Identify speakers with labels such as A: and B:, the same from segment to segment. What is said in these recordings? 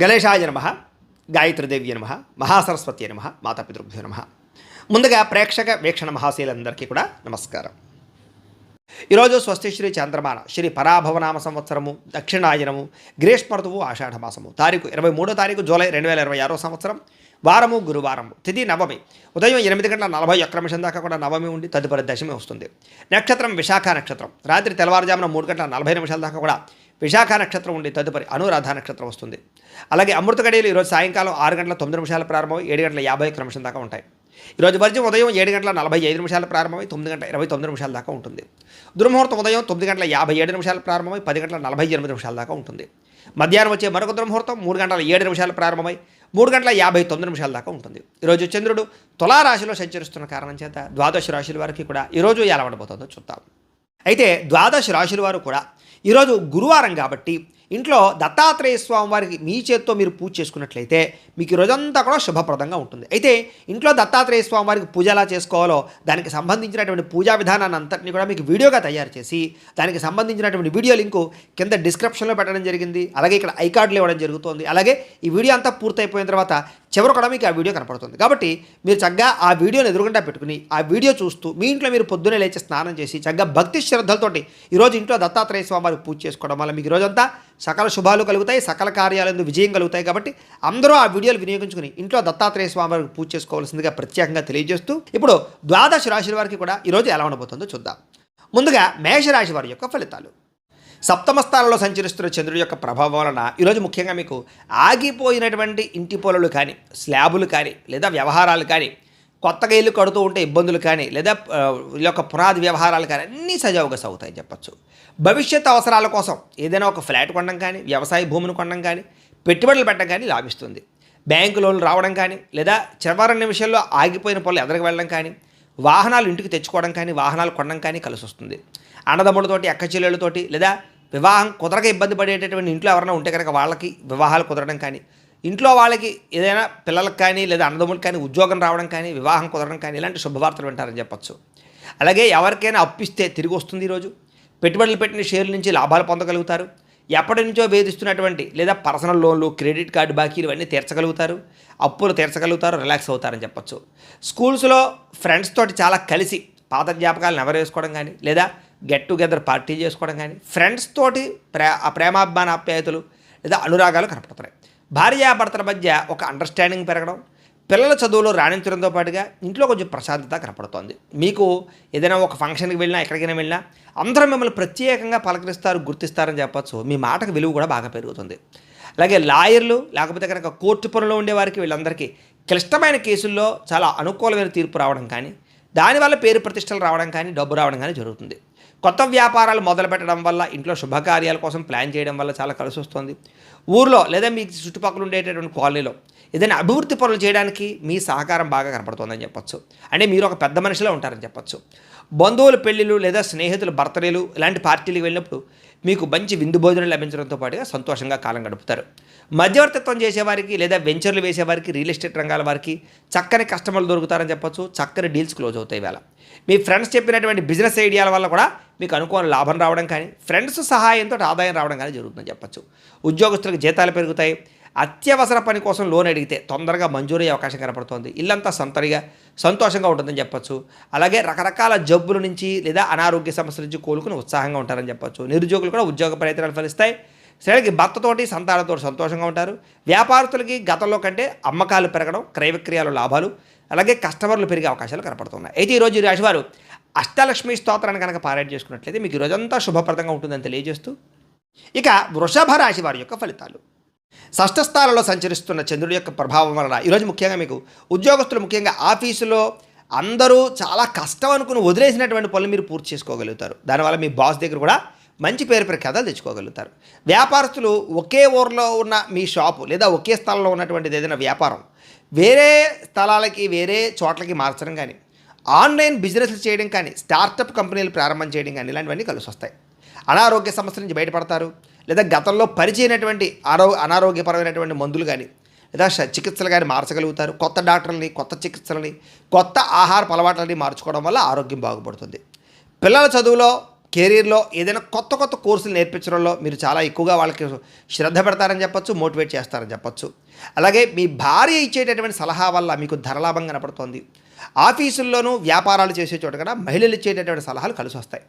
A: గణేశాయ నమః, గాయత్రీదేవ్య నమః, మహాసరస్వతి నమః, మాతాపితృభ్యో నమః. ముందుగా ప్రేక్షక వీక్షణ మహాశీలందరికీ కూడా నమస్కారం. ఈరోజు స్వస్తి శ్రీ చంద్రమాన శ్రీ పరాభవనామ సంవత్సరము దక్షిణాయనము గ్రీష్మ ఋతువు ఆషాఢమాసము తారీఖు 23 జూలై 2026 సంవత్సరం వారము గురువారము తిథి నవమి ఉదయం 8:41 దాకా కూడా నవమి ఉండి తదుపరి దశమి వస్తుంది. నక్షత్రం విశాఖ నక్షత్రం రాత్రి తెల్లవారుజామున 3:40 దాకా కూడా విశాఖ నక్షత్రం ఉండి తదుపరి అనురాధ నక్షత్రం వస్తుంది. అలాగే అమృత గడియలు ఈరోజు సాయంకాలం 6:09 ప్రారంభమై 7:51 దాకా ఉంటాయి. ఈరోజు వర్జం ఉదయం 7:45 ప్రారంభమై 9:29 దాకా ఉంటుంది. దుర్ముహూర్తం ఉదయం 9:57 ప్రారంభమై 10:48 దాకా ఉంటుంది. మధ్యాహ్నం వచ్చే మరొక దుర్ముహూర్తం 3:07 ప్రారంభమై 3:59 దాకా ఉంటుంది. ఈరోజు చంద్రుడు తులారాశిలో సంచరిస్తున్న కారణం చేత ద్వాదశ రాశుల వారికి కూడా ఈరోజు ఎలా ఉండబోతుందో చూద్దాం. అయితే ద్వాదశ రాశుల వారు కూడా ఈరోజు గురువారం కాబట్టి ఇంట్లో దత్తాత్రేయ స్వామి వారికి మీ చేత్తో మీరు పూజ చేసుకున్నట్లయితే మీకు ఈ రోజంతా కూడా శుభప్రదంగా ఉంటుంది. అయితే ఇంట్లో దత్తాత్రేయ స్వామి వారికి పూజ ఎలా చేసుకోవాలో దానికి సంబంధించినటువంటి పూజా విధానాన్ని అంతటిని కూడా మీకు వీడియోగా తయారు చేసి దానికి సంబంధించినటువంటి వీడియో లింకు కింద డిస్క్రిప్షన్లో పెట్టడం జరిగింది. అలాగే ఇక్కడ ఐకార్డులు ఇవ్వడం జరుగుతుంది. అలాగే ఈ వీడియో అంతా పూర్తయిపోయిన తర్వాత చివరి కూడా మీకు ఆ వీడియో కనపడుతుంది. కాబట్టి మీరు చక్కగా ఆ వీడియోని ఎదురుగుండా పెట్టుకుని ఆ వీడియో చూస్తూ మీ ఇంట్లో మీరు పొద్దున్నే లేచి స్నానం చేసి చక్కగా భక్తి శ్రద్ధలతోటి ఈరోజు ఇంట్లో దత్తాత్రేయ స్వామి వారికి పూజ చేసుకోవడం వల్ల మీకు ఈరోజంతా సకల శుభాలు కలుగుతాయి, సకల కార్యాలందు విజయం కలుగుతాయి. కాబట్టి అందరూ ఆ వీడియోలు వినియోగించుకుని ఇంట్లో దత్తాత్రేయ స్వామి వారికి పూజ చేసుకోవాల్సిందిగా ప్రత్యేకంగా తెలియజేస్తూ ఇప్పుడు ద్వాదశ రాశుల వారికి కూడా ఈరోజు ఎలా ఉండబోతుందో చూద్దాం. ముందుగా మేషరాశి వారి యొక్క ఫలితాలు. సప్తమ స్థానంలో సంచరిస్తున్న చంద్రుడి యొక్క ప్రభావం వలన ఈరోజు ముఖ్యంగా మీకు ఆగిపోయినటువంటి ఇంటి పనులు కానీ స్లాబులు కానీ లేదా వ్యవహారాలు కానీ కొత్తగా ఇల్లు కడుతూ ఉంటే ఇబ్బందులు కానీ లేదా ఈ యొక్క పునాది వ్యవహారాలు కానీ అన్నీ సజావుగా సాగుతాయి చెప్పచ్చు. భవిష్యత్ అవసరాల కోసం ఏదైనా ఒక ఫ్లాట్ కొనడం కానీ వ్యవసాయ భూమిని కొనడం కానీ పెట్టుబడులు పెట్టడం కానీ లాభిస్తుంది. బ్యాంకు లోన్లు రావడం కానీ లేదా చివరి నిమిషంలో ఆగిపోయిన పనులు ఎదరికి వెళ్ళడం కానీ వాహనాలు ఇంటికి తెచ్చుకోవడం కానీ వాహనాలు కొనడం కానీ కలిసి వస్తుంది. అన్నదమ్ములతోటి అక్కచెల్లెళ్ళతోటి లేదా వివాహం కుదరక ఇబ్బంది పడేటటువంటి ఇంట్లో ఎవరైనా ఉంటే కనుక వాళ్ళకి వివాహాలు కుదరడం కానీ ఇంట్లో వాళ్ళకి ఏదైనా పిల్లలకు కానీ లేదా అన్నదమ్ములకు కానీ ఉద్యోగం రావడం కానీ వివాహం కుదరడం కానీ ఇలాంటి శుభవార్తలు వింటారని చెప్పచ్చు. అలాగే ఎవరికైనా అప్పిస్తే తిరిగి వస్తుంది. ఈరోజు పెట్టుబడులు పెట్టిన షేర్ల నుంచి లాభాలు పొందగలుగుతారు. ఎప్పటి నుంచో వేధిస్తున్నటువంటి లేదా పర్సనల్ లోన్లు క్రెడిట్ కార్డు బాకీలు ఇవన్నీ తీర్చగలుగుతారు. అప్పులు తీర్చగలుగుతారు, రిలాక్స్ అవుతారని చెప్పచ్చు. స్కూల్స్లో ఫ్రెండ్స్ తోటి చాలా కలిసి పాత జ్ఞాపకాలను ఎవరేసుకోవడం కానీ లేదా గెట్ టుగెదర్ పార్టీ చేసుకోవడం కానీ ఫ్రెండ్స్ తోటి ప్రేమాభిమాన ఆప్యాయతలు లేదా అనురాగాలు కనపడుతున్నాయి. భార్యాభర్తల మధ్య ఒక అండర్స్టాండింగ్ పెరగడం, పిల్లల చదువులో రాణించడంతో పాటుగా ఇంట్లో కొంచెం ప్రశాంతత కనపడుతోంది. మీకు ఏదైనా ఒక ఫంక్షన్కి వెళ్ళినా ఎక్కడికైనా వెళ్ళినా అందరూ మిమ్మల్ని ప్రత్యేకంగా పలకరిస్తారు, గుర్తిస్తారని చెప్పచ్చు. మీ మాటకు విలువ కూడా బాగా పెరుగుతుంది. అలాగే లాయర్లు లేకపోతే కనుక కోర్టు పనులు ఉండేవారికి వీళ్ళందరికీ క్లిష్టమైన కేసుల్లో చాలా అనుకూలమైన తీర్పు రావడం కానీ దానివల్ల పేరు ప్రతిష్టలు రావడం కానీ డబ్బు రావడం కానీ జరుగుతుంది. కొత్త వ్యాపారాలు మొదలు పెట్టడం వల్ల ఇంట్లో శుభకార్యాల కోసం ప్లాన్ చేయడం వల్ల చాలా కలిసి వస్తుంది. ఊర్లో లేదా మీ చుట్టుపక్కల ఉండేటటువంటి కాలనీలో ఏదైనా అభివృద్ధి పనులు చేయడానికి మీ సహకారం బాగా కనపడుతుందని చెప్పచ్చు. అంటే మీరు ఒక పెద్ద మనిషిలో ఉంటారని చెప్పచ్చు. బంధువుల పెళ్ళిళ్ళు లేదా స్నేహితుల బర్త్డేలు ఇలాంటి పార్టీలకు వెళ్ళినప్పుడు మీకు మంచి విందు భోజనం లభించడంతో పాటుగా సంతోషంగా కాలం గడుపుతారు. మధ్యవర్తిత్వం చేసేవారికి లేదా వెంచర్లు వేసేవారికి రియల్ ఎస్టేట్ రంగాల వారికి చక్కని కస్టమర్లు దొరుకుతారని చెప్పచ్చు. చక్కని డీల్స్ క్లోజ్ అవుతాయి. వేళ మీ ఫ్రెండ్స్ చెప్పినటువంటి బిజినెస్ ఐడియాల వల్ల కూడా మీకు అనుకూల లాభం రావడం కానీ ఫ్రెండ్స్ సహాయంతో ఆదాయం రావడం కానీ జరుగుతుందని చెప్పచ్చు. ఉద్యోగస్తులకు జీతాలు పెరుగుతాయి. అత్యవసర పని కోసం లోన్ అడిగితే తొందరగా మంజూరయ్యే అవకాశం కనపడుతోంది. ఇల్లంతా సంతరిగా సంతోషంగా ఉంటుందని చెప్పచ్చు. అలాగే రకరకాల జబ్బుల నుంచి లేదా అనారోగ్య సమస్యల నుంచి కోలుకుని ఉత్సాహంగా ఉంటారని చెప్పచ్చు. నిరుద్యోగులు కూడా ఉద్యోగ ప్రయత్నాలు ఫలిస్తాయి. స్త్రీలకి భర్తతోటి సంతానతో సంతోషంగా ఉంటారు. వ్యాపారస్తులకి గతంలో కంటే అమ్మకాలు పెరగడం, క్రయ విక్రయాలు లాభాలు అలాగే కస్టమర్లు పెరిగే అవకాశాలు కనపడుతున్నాయి. అయితే ఈరోజు ఈ రాశివారు అష్టలక్ష్మి స్తోత్రాన్ని కనుక పారాయణ చేసుకున్నట్లయితే మీకు ఈరోజంతా శుభప్రదంగా ఉంటుందని తెలియజేస్తూ ఇక వృషభ రాశి వారి యొక్క ఫలితాలు. షష్ఠ స్థానంలో సంచరిస్తున్న చంద్రుడి యొక్క ప్రభావం వలన ఈరోజు ముఖ్యంగా మీకు ఉద్యోగస్తులు ముఖ్యంగా ఆఫీసులో అందరూ చాలా కష్టం అనుకుని వదిలేసినటువంటి పనులు మీరు పూర్తి చేసుకోగలుగుతారు. దానివల్ల మీ బాస్ దగ్గర కూడా మంచి పేరు ప్రఖ్యాతలు తెచ్చుకోగలుగుతారు. వ్యాపారస్తులు ఒకే ఊరిలో ఉన్న మీ షాపు లేదా ఒకే స్థలంలో ఉన్నటువంటిది ఏదైనా వ్యాపారం వేరే స్థలాలకి వేరే చోట్లకి మార్చడం కానీ ఆన్లైన్ బిజినెస్లు చేయడం కానీ స్టార్టప్ కంపెనీలు ప్రారంభం చేయడం కానీ ఇలాంటివన్నీ కలిసి వస్తాయి. అనారోగ్య సమస్యల నుంచి బయటపడతారు. లేదా గతంలో పరిచయమైనటువంటి అనారోగ్యపరమైనటువంటి మందులు కానీ లేదా చికిత్సలు కానీ మార్చగలుగుతారు. కొత్త డాక్టర్లని కొత్త చికిత్సలని కొత్త ఆహార అలవాట్లని మార్చుకోవడం వల్ల ఆరోగ్యం బాగుపడుతుంది. పిల్లల చదువులో కెరీర్లో ఏదైనా కొత్త కొత్త కోర్సులు నేర్పించడంలో మీరు చాలా ఎక్కువగా వాళ్ళకి శ్రద్ధ పెడతారని చెప్పొచ్చు, మోటివేట్ చేస్తారని చెప్పొచ్చు. అలాగే మీ భార్య ఇచ్చేటటువంటి సలహా వల్ల మీకు ధనలాభం కనపడుతోంది. ఆఫీసుల్లోనూ వ్యాపారాలు చేసే చోట కూడా మహిళలు ఇచ్చేటటువంటి సలహాలు కలిసి వస్తాయి.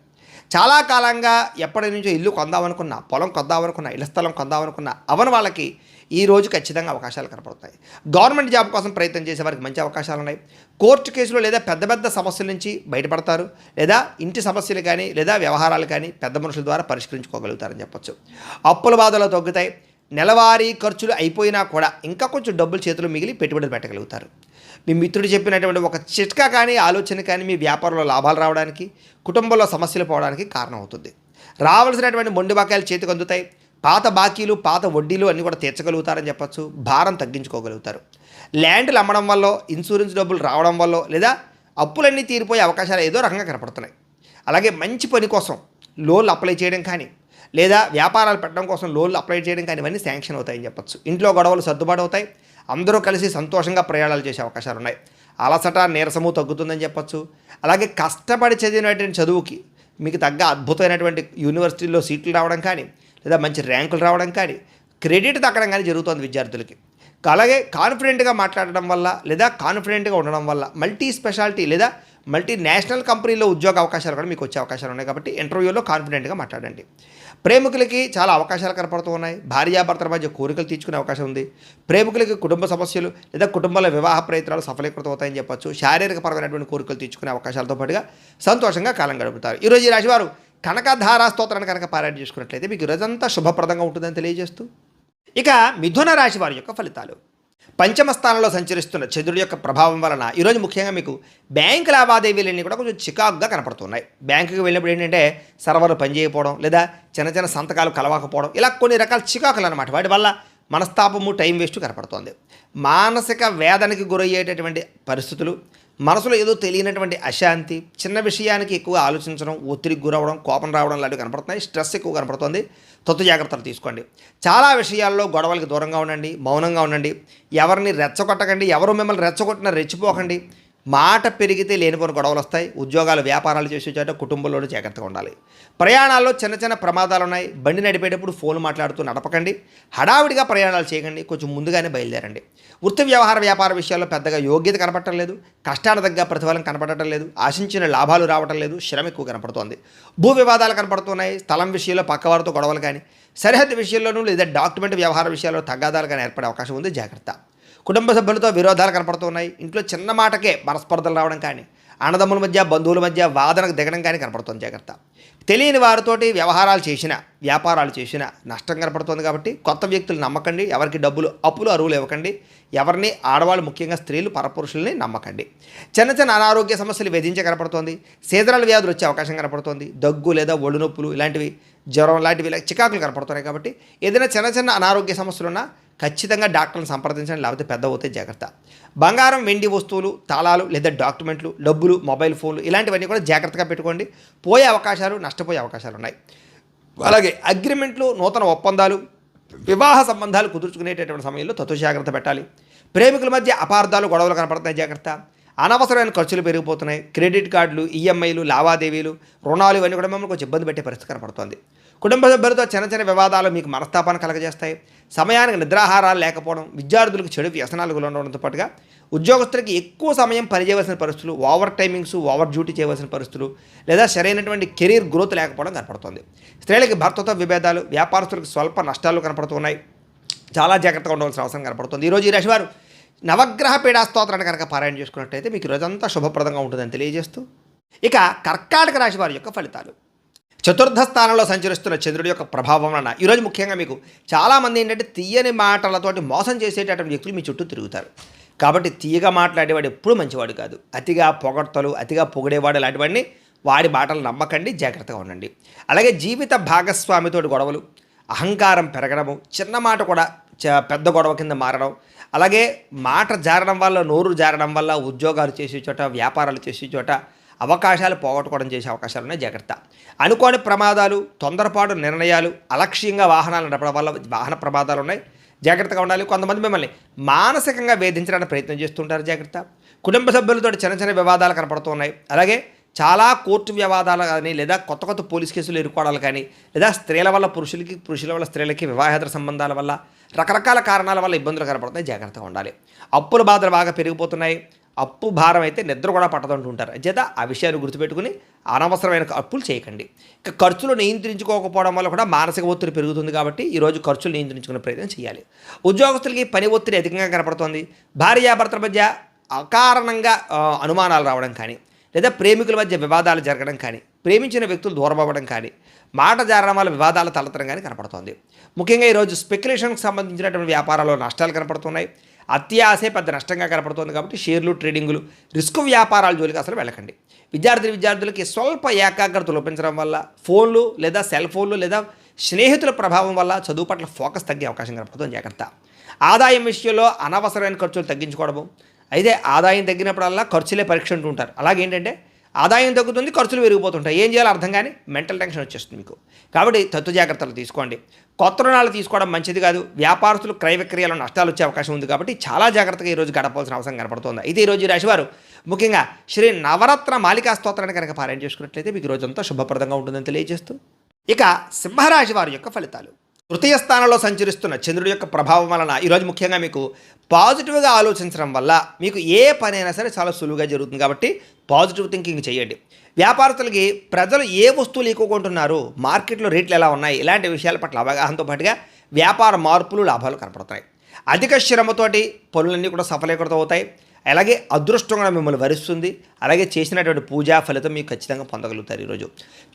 A: చాలా కాలంగా ఎప్పటి నుంచో ఇల్లు కొందామనుకున్నా, పొలం కొందామనుకున్నా, ఇళ్ల స్థలం కొందామనుకున్నా అవని వాళ్ళకి ఈ రోజు ఖచ్చితంగా అవకాశాలు కనపడతాయి. గవర్నమెంట్ జాబ్ కోసం ప్రయత్నం చేసే వారికి మంచి అవకాశాలు ఉన్నాయి. కోర్టు కేసులు లేదా పెద్ద పెద్ద సమస్యల నుంచి బయటపడతారు, లేదా ఇంటి సమస్యలు కానీ లేదా వ్యవహారాలు కానీ పెద్ద మనుషుల ద్వారా పరిష్కరించుకోగలుగుతారని చెప్పొచ్చు. అప్పుల బాధలు తగ్గుతాయి. నెలవారీ ఖర్చులు అయిపోయినా కూడా ఇంకా కొంచెం డబ్బులు చేతులు మిగిలి పెట్టుబడులు పెట్టగలుగుతారు. మీ మిత్రుడు చెప్పినటువంటి ఒక చిట్కా కానీ ఆలోచన కానీ మీ వ్యాపారంలో లాభాలు రావడానికి, కుటుంబంలో సమస్యలు పోవడానికి కారణం అవుతుంది. రావాల్సినటువంటి మొండి బకాయిలు చేతికి అందుతాయి. పాత బాకీలు, పాత వడ్డీలు అన్నీ కూడా తీర్చగలుగుతారని చెప్పచ్చు. భారం తగ్గించుకోగలుగుతారు. ల్యాండ్లు అమ్మడం వల్ల, ఇన్సూరెన్స్ డబ్బులు రావడం వల్ల లేదా అప్పులన్నీ తీరిపోయే అవకాశాలు ఏదో రకంగా కనపడుతున్నాయి. అలాగే మంచి పని కోసం లోన్లు అప్లై చేయడం కానీ లేదా వ్యాపారాలు పెట్టడం కోసం లోన్లు అప్లై చేయడం కానీ ఇవన్నీ శాంక్షన్ అవుతాయని చెప్పచ్చు. ఇంట్లో గొడవలు సర్దుబాటు అవుతాయి. అందరూ కలిసి సంతోషంగా ప్రయాణాలు చేసే అవకాశాలు ఉన్నాయి. అలసట, నీరసము తగ్గుతుందని చెప్పచ్చు. అలాగే కష్టపడి చదివినటువంటి చదువుకి మీకు తగ్గ అద్భుతమైనటువంటి యూనివర్సిటీల్లో సీట్లు రావడం కానీ లేదా మంచి ర్యాంకులు రావడం కానీ క్రెడిట్ దక్కడం కానీ జరుగుతుంది విద్యార్థులకి. అలాగే కాన్ఫిడెంట్గా మాట్లాడడం వల్ల లేదా కాన్ఫిడెంట్గా ఉండడం వల్ల మల్టీ స్పెషాలిటీ లేదా మల్టీనేషనల్ కంపెనీలో ఉద్యోగ అవకాశాలు కూడా మీకు వచ్చే అవకాశాలు ఉన్నాయి. కాబట్టి ఇంటర్వ్యూలో కాన్ఫిడెంట్గా మాట్లాడండి. ప్రేమికులకి చాలా అవకాశాలు కనపడుతూ ఉన్నాయి. భార్యాభర్తల మధ్య కోరికలు తీర్చుకునే అవకాశం ఉంది. ప్రేమికులకి కుటుంబ సమస్యలు లేదా కుటుంబంలో వివాహ ప్రయత్నాలు సఫలీకృతం అవుతాయని చెప్పచ్చు. శారీరక పరమైనటువంటి కోరికలు తీర్చుకునే అవకాశాలతో పాటుగా సంతోషంగా కాలం గడుపుతారు. ఈరోజు ఈ రాశివారు కనకధారా స్తోత్రాన్ని కనుక పారాయణ చేసుకున్నట్లయితే మీకు రోజంతా శుభప్రదంగా ఉంటుందని తెలియజేస్తూ, ఇక మిథున రాశి వారి యొక్క ఫలితాలు. పంచమ స్థానంలో సంచరిస్తున్న చంద్రుడి యొక్క ప్రభావం వలన ఈరోజు ముఖ్యంగా మీకు బ్యాంకు లావాదేవీలన్నీ కూడా కొంచెం చికాకుగా కనపడుతున్నాయి. బ్యాంకుకి వెళ్ళినప్పుడు ఏంటంటే సర్వర్లు పనిచేయకపోవడం లేదా చిన్న చిన్న సంతకాలు కలవకపోవడం, ఇలా కొన్ని రకాల చికాకులు అనమాట. వాటి వల్ల మనస్తాపము, టైం వేస్ట్ కనపడుతోంది. మానసిక వేదనకి గురయ్యేటటువంటి పరిస్థితులు, మనసులో ఏదో తెలియనటువంటి అశాంతి, చిన్న విషయానికి ఎక్కువ ఆలోచించడం, ఒత్తిడికి గురవడం, కోపం రావడం లాంటివి కనపడుతున్నాయి. స్ట్రెస్ ఎక్కువ కనపడుతుంది. తొత్తు జాగ్రత్తలు తీసుకోండి. చాలా విషయాల్లో గొడవలకి దూరంగా ఉండండి, మౌనంగా ఉండండి. ఎవరిని రెచ్చగొట్టకండి. ఎవరు మిమ్మల్ని రెచ్చగొట్టినా రెచ్చిపోకండి. మాట పెరిగితే లేనిపోని గొడవలు వస్తాయి. ఉద్యోగాలు, వ్యాపారాలు చేసే చోట కుటుంబంలోనూ జాగ్రత్తగా ఉండాలి. ప్రయాణాల్లో చిన్న చిన్న ప్రమాదాలు ఉన్నాయి. బండి నడిపేటప్పుడు ఫోన్ మాట్లాడుతూ నడపకండి. హడావిడిగా ప్రయాణాలు చేయకండి. కొంచెం ముందుగానే బయలుదేరండి. వృత్తి వ్యవహార వ్యాపార విషయాల్లో పెద్దగా యోగ్యత కనపడటం లేదు. కష్టాల దగ్గర ప్రతిఫలం కనపడటం లేదు. ఆశించిన లాభాలు రావటం లేదు. శ్రమ ఎక్కువ కనపడుతోంది. భూ వివాదాలు కనపడుతున్నాయి. స్థలం విషయంలో పక్కవారితో గొడవలు కానీ, సరిహద్దు విషయంలోనూ లేదా డాక్యుమెంట్ వ్యవహార విషయాల్లో తగాదాలు కానీ ఏర్పడే అవకాశం ఉంది. జాగ్రత్త. కుటుంబ సభ్యులతో విరోధాలు కనపడుతున్నాయి. ఇంట్లో చిన్న మాటకే మనస్పర్ధలు రావడం కానీ, అన్నదమ్ముల మధ్య, బంధువుల మధ్య వాదనకు దిగడం కానీ కనపడుతుంది. జాగ్రత్త. తెలియని వారితోటి వ్యవహారాలు చేసినా, వ్యాపారాలు చేసినా నష్టం కనపడుతుంది. కాబట్టి కొత్త వ్యక్తులు నమ్మకండి. ఎవరికి డబ్బులు, అప్పులు, అరువులు ఇవ్వకండి. ఎవరిని, ఆడవాళ్ళు ముఖ్యంగా స్త్రీలు, పరపురుషుల్ని నమ్మకండి. చిన్న చిన్న అనారోగ్య సమస్యలు వేధించే కనపడుతోంది. సీజనల్ వ్యాధులు వచ్చే అవకాశం కనపడుతోంది. దగ్గు లేదా ఒళ్ళు నొప్పులు ఇలాంటివి, జ్వరం లాంటివి ఇలా చికాకులు కనపడుతున్నాయి. కాబట్టి ఏదైనా చిన్న చిన్న అనారోగ్య సమస్యలు ఉన్నా ఖచ్చితంగా డాక్టర్ని సంప్రదించండి. లేకపోతే పెద్ద అవుతే జాగ్రత్త. బంగారం, వెండి వస్తువులు, తాళాలు లేదా డాక్యుమెంట్లు, డబ్బులు, మొబైల్ ఫోన్లు ఇలాంటివన్నీ కూడా జాగ్రత్తగా పెట్టుకోండి. పోయే అవకాశాలు, నష్టపోయే అవకాశాలు ఉన్నాయి. అలాగే అగ్రిమెంట్లు, నూతన ఒప్పందాలు, వివాహ సంబంధాలు కుదుర్చుకునేటటువంటి సమయంలో తత్వ జాగ్రత్త పెట్టాలి. ప్రేమికుల మధ్య అపార్థాలు, గొడవలు కనపడుతున్నాయి. జాగ్రత్త. అనవసరమైన ఖర్చులు పెరిగిపోతున్నాయి. క్రెడిట్ కార్డులు, ఈఎంఐలు, లావాదేవీలు, రుణాలు ఇవన్నీ కూడా మిమ్మల్ని కొంచెం ఇబ్బంది పెట్టే పరిస్థితి కనపడుతుంది. కుటుంబ సభ్యులతో చిన్న చిన్న వివాదాలు మీకు మనస్తాపాన్ని కలగజేస్తాయి. సమయానికి నిద్రాహారాలు లేకపోవడం, విద్యార్థులకు చెడు వ్యసనాలు ఉండడంతో పాటుగా ఉద్యోగస్తులకి ఎక్కువ సమయం పనిచేయవలసిన పరిస్థితులు, ఓవర్ టైమింగ్స్, ఓవర్ డ్యూటీ చేయవలసిన పరిస్థితులు లేదా సరైనటువంటి కెరీర్ గ్రోత్ లేకపోవడం కనపడుతుంది. స్త్రీలకి భర్తతో విభేదాలు, వ్యాపారస్తులకు స్వల్ప నష్టాలు కనపడుతున్నాయి. చాలా జాగ్రత్తగా ఉండవలసిన అవసరం కనపడుతుంది. ఈరోజు ఈ రాశివారు నవగ్రహ పీడా స్తోత్రాన్ని కనుక పారాయణ చేసుకున్నట్టయితే మీకు రోజంతా శుభప్రదంగా ఉంటుందని తెలియజేస్తూ, ఇక కర్కాటక రాశి వారి యొక్క ఫలితాలు. చతుర్థ స్థానంలో సంచరిస్తున్న చంద్రుడి యొక్క ప్రభావం వలన ఈరోజు ముఖ్యంగా మీకు చాలామంది ఏంటంటే తీయని మాటలతోటి మోసం చేసేటటువంటి వ్యక్తులు మీ చుట్టూ తిరుగుతారు. కాబట్టి తీయగా మాట్లాడేవాడు ఎప్పుడూ మంచివాడు కాదు. అతిగా పొగడ్తలు, అతిగా పొగిడేవాడు లాంటివన్నీ వాడి మాటలు నమ్మకండి. జాగ్రత్తగా ఉండండి. అలాగే జీవిత భాగస్వామితో గొడవలు, అహంకారం పెరగడము, చిన్న మాట కూడా పెద్ద గొడవ కింద మారడం, అలాగే మాట జారడం వల్ల, నోరు జారడం వల్ల ఉద్యోగాలు చేసే చోట, వ్యాపారాలు చేసే చోట అవకాశాలు పోగొట్టుకోవడం చేసే అవకాశాలు ఉన్నాయి. జాగ్రత్త. అనుకోని ప్రమాదాలు, తొందరపాటు నిర్ణయాలు, అలక్ష్యంగా వాహనాలు నడపడం వల్ల వాహన ప్రమాదాలు ఉన్నాయి. జాగ్రత్తగా ఉండాలి. కొంతమంది మిమ్మల్ని మానసికంగా వేధించడానికి ప్రయత్నం చేస్తుంటారు. జాగ్రత్త. కుటుంబ సభ్యులతో చిన్న చిన్న వివాదాలు కనపడుతున్నాయి. అలాగే చాలా కోర్టు వివాదాలు కానీ లేదా కొత్త కొత్త పోలీస్ కేసులు ఎదుర్కోవడాలు కానీ లేదా స్త్రీల వల్ల పురుషులకి పురుషుల వల్ల స్త్రీలకి వివాహేతర సంబంధాల వల్ల రకరకాల కారణాల వల్ల ఇబ్బందులు కనపడుతున్నాయి. జాగ్రత్తగా ఉండాలి. అప్పుల బాధలు బాగా పెరిగిపోతున్నాయి. అప్పు భారం అయితే నిద్ర కూడా పట్టదంటూ ఉంటారు. చేత ఆ విషయాన్ని గుర్తుపెట్టుకుని అనవసరమైన అప్పులు చేయకండి. ఇక ఖర్చులు నియంత్రించుకోకపోవడం వల్ల కూడా మానసిక ఒత్తిడి పెరుగుతుంది. కాబట్టి ఈరోజు ఖర్చులు నియంత్రించుకునే ప్రయత్నం చేయాలి. ఉద్యోగస్తులకి పని ఒత్తిడి అధికంగా కనపడుతోంది. భార్యాభర్తల మధ్య అకారణంగా అనుమానాలు రావడం కానీ లేదా ప్రేమికుల మధ్య వివాదాలు జరగడం కానీ ప్రేమించిన వ్యక్తులు దూరం అవ్వడం కానీ మాట జారడం వల్ల వివాదాలు తలెత్తడం కానీ కనపడుతోంది. ముఖ్యంగా ఈరోజు స్పెక్యులేషన్కి సంబంధించినటువంటి వ్యాపారాల్లో నష్టాలు కనపడుతున్నాయి. అత్యాశే పెద్ద నష్టంగా కనపడుతుంది. కాబట్టి షేర్లు ట్రేడింగులు రిస్క్ వ్యాపారాల జోలికి అసలు వెళ్ళకండి. విద్యార్థులకి స్వల్ప ఏకాగ్రత లోపించడం వల్ల ఫోన్లు లేదా సెల్ ఫోన్లు లేదా స్నేహితుల ప్రభావం వల్ల చదువు పట్ల ఫోకస్ తగ్గే అవకాశం కనపడుతుంది. జాగ్రత్త. ఆదాయం విషయంలో అనవసరమైన ఖర్చులు తగ్గించుకోవడము. అయితే ఆదాయం తగ్గినప్పుడల్లా ఖర్చులే పరీక్ష అంటూ ఉంటారు. అలాగేంటంటే ఆదాయం తగ్గుతుంది, ఖర్చులు పెరిగిపోతుంటాయి. ఏం చేయాలో అర్థం కానీ మెంటల్ టెన్షన్ వచ్చేస్తుంది మీకు. కాబట్టి తత్తు జాగ్రత్తలు తీసుకోండి. కొత్త రుణాలు తీసుకోవడం మంచిది కాదు. వ్యాపారస్తులు క్రయ విక్రయాలు నష్టాలు వచ్చే అవకాశం ఉంది. కాబట్టి చాలా జాగ్రత్తగా ఈరోజు గడపాల్సిన అవసరం కనపడుతుంది. అయితే ఈరోజు ఈ రాశివారు ముఖ్యంగా శ్రీ నవరత్న మాలికా స్తోత్రాన్ని కనుక పారాయణ చేసుకున్నట్లయితే మీకు రోజంతా శుభప్రదంగా ఉంటుందని తెలియజేస్తూ ఇక సింహరాశి వారి యొక్క ఫలితాలు. తృతీయ స్థానంలో సంచరిస్తున్న చంద్రుడి యొక్క ప్రభావం వలన ఈరోజు ముఖ్యంగా మీకు పాజిటివ్గా ఆలోచించడం వల్ల మీకు ఏ పని అయినా సరే చాలా సులువుగా జరుగుతుంది. కాబట్టి పాజిటివ్ థింకింగ్ చేయండి. వ్యాపారస్తులకి ప్రజలు ఏ వస్తువులు ఎక్కువ కొంటున్నారు, మార్కెట్లో రేట్లు ఎలా ఉన్నాయి, ఇలాంటి విషయాల పట్ల అవగాహనతో పాటుగా వ్యాపార మార్పులు లాభాలు కనపడతాయి. అధిక శ్రమతోటి పనులన్నీ కూడా సఫలీకృతం అవుతాయి. అలాగే అదృష్టం కూడా మిమ్మల్ని వరిస్తుంది. అలాగే చేసినటువంటి పూజా ఫలితం మీకు ఖచ్చితంగా పొందగలుగుతారు. ఈరోజు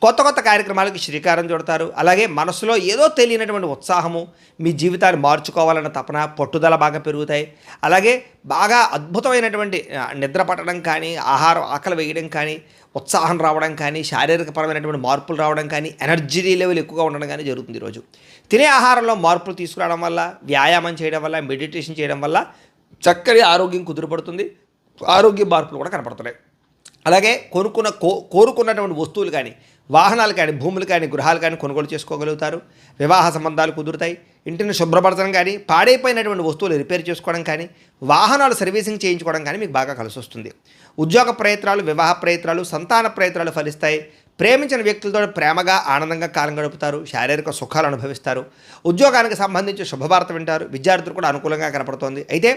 A: కొత్త కొత్త కార్యక్రమాలకి శ్రీకారం చుడతారు. అలాగే మనసులో ఏదో తెలియనటువంటి ఉత్సాహము, మీ జీవితాన్ని మార్చుకోవాలన్న తపన, పట్టుదల బాగా పెరుగుతాయి. అలాగే బాగా అద్భుతమైనటువంటి నిద్ర పట్టడం కానీ, ఆహారం ఆకలి వేయడం కానీ, ఉత్సాహం రావడం కానీ, శారీరకపరమైనటువంటి మార్పులు రావడం కానీ, ఎనర్జీ లెవెల్ ఎక్కువగా ఉండడం కానీ జరుగుతుంది. ఈరోజు తినే ఆహారంలో మార్పులు తీసుకురావడం వల్ల, వ్యాయామం చేయడం వల్ల, మెడిటేషన్ చేయడం వల్ల చక్కటి ఆరోగ్యం కుదురుపడుతుంది. ఆరోగ్య మార్పులు కూడా కనపడుతున్నాయి. అలాగే కోరుకున్నటువంటి వస్తువులు కానీ, వాహనాలు కానీ, భూములు కానీ, గృహాలు కానీ కొనుగోలు చేసుకోగలుగుతారు. వివాహ సంబంధాలు కుదురుతాయి. ఇంటిని శుభ్రపరచడం కానీ, పాడైపోయినటువంటి వస్తువులు రిపేర్ చేసుకోవడం కానీ, వాహనాలు సర్వీసింగ్ చేయించుకోవడం కానీ మీకు బాగా కలిసి వస్తుంది. ఉద్యోగ ప్రయత్నాలు, వివాహ ప్రయత్నాలు, సంతాన ప్రయత్నాలు ఫలిస్తాయి. ప్రేమించిన వ్యక్తులతో ప్రేమగా ఆనందంగా కాలం గడుపుతారు. శారీరక సుఖాలు అనుభవిస్తారు. ఉద్యోగానికి సంబంధించి శుభవార్త వింటారు. విద్యార్థులు కూడా అనుకూలంగా కనపడుతోంది. అయితే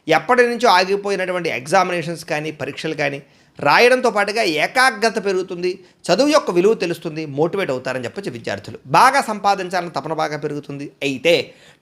A: ఎప్పటి నుంచో ఆగిపోయినటువంటి ఎగ్జామినేషన్స్ కానీ, పరీక్షలు కానీ రాయడంతో పాటుగా ఏకాగ్రత పెరుగుతుంది. చదువు యొక్క విలువ తెలుస్తుంది. మోటివేట్ అవుతారని చెప్పొచ్చు. విద్యార్థులు బాగా సంపాదించాలని తపన బాగా పెరుగుతుంది. అయితే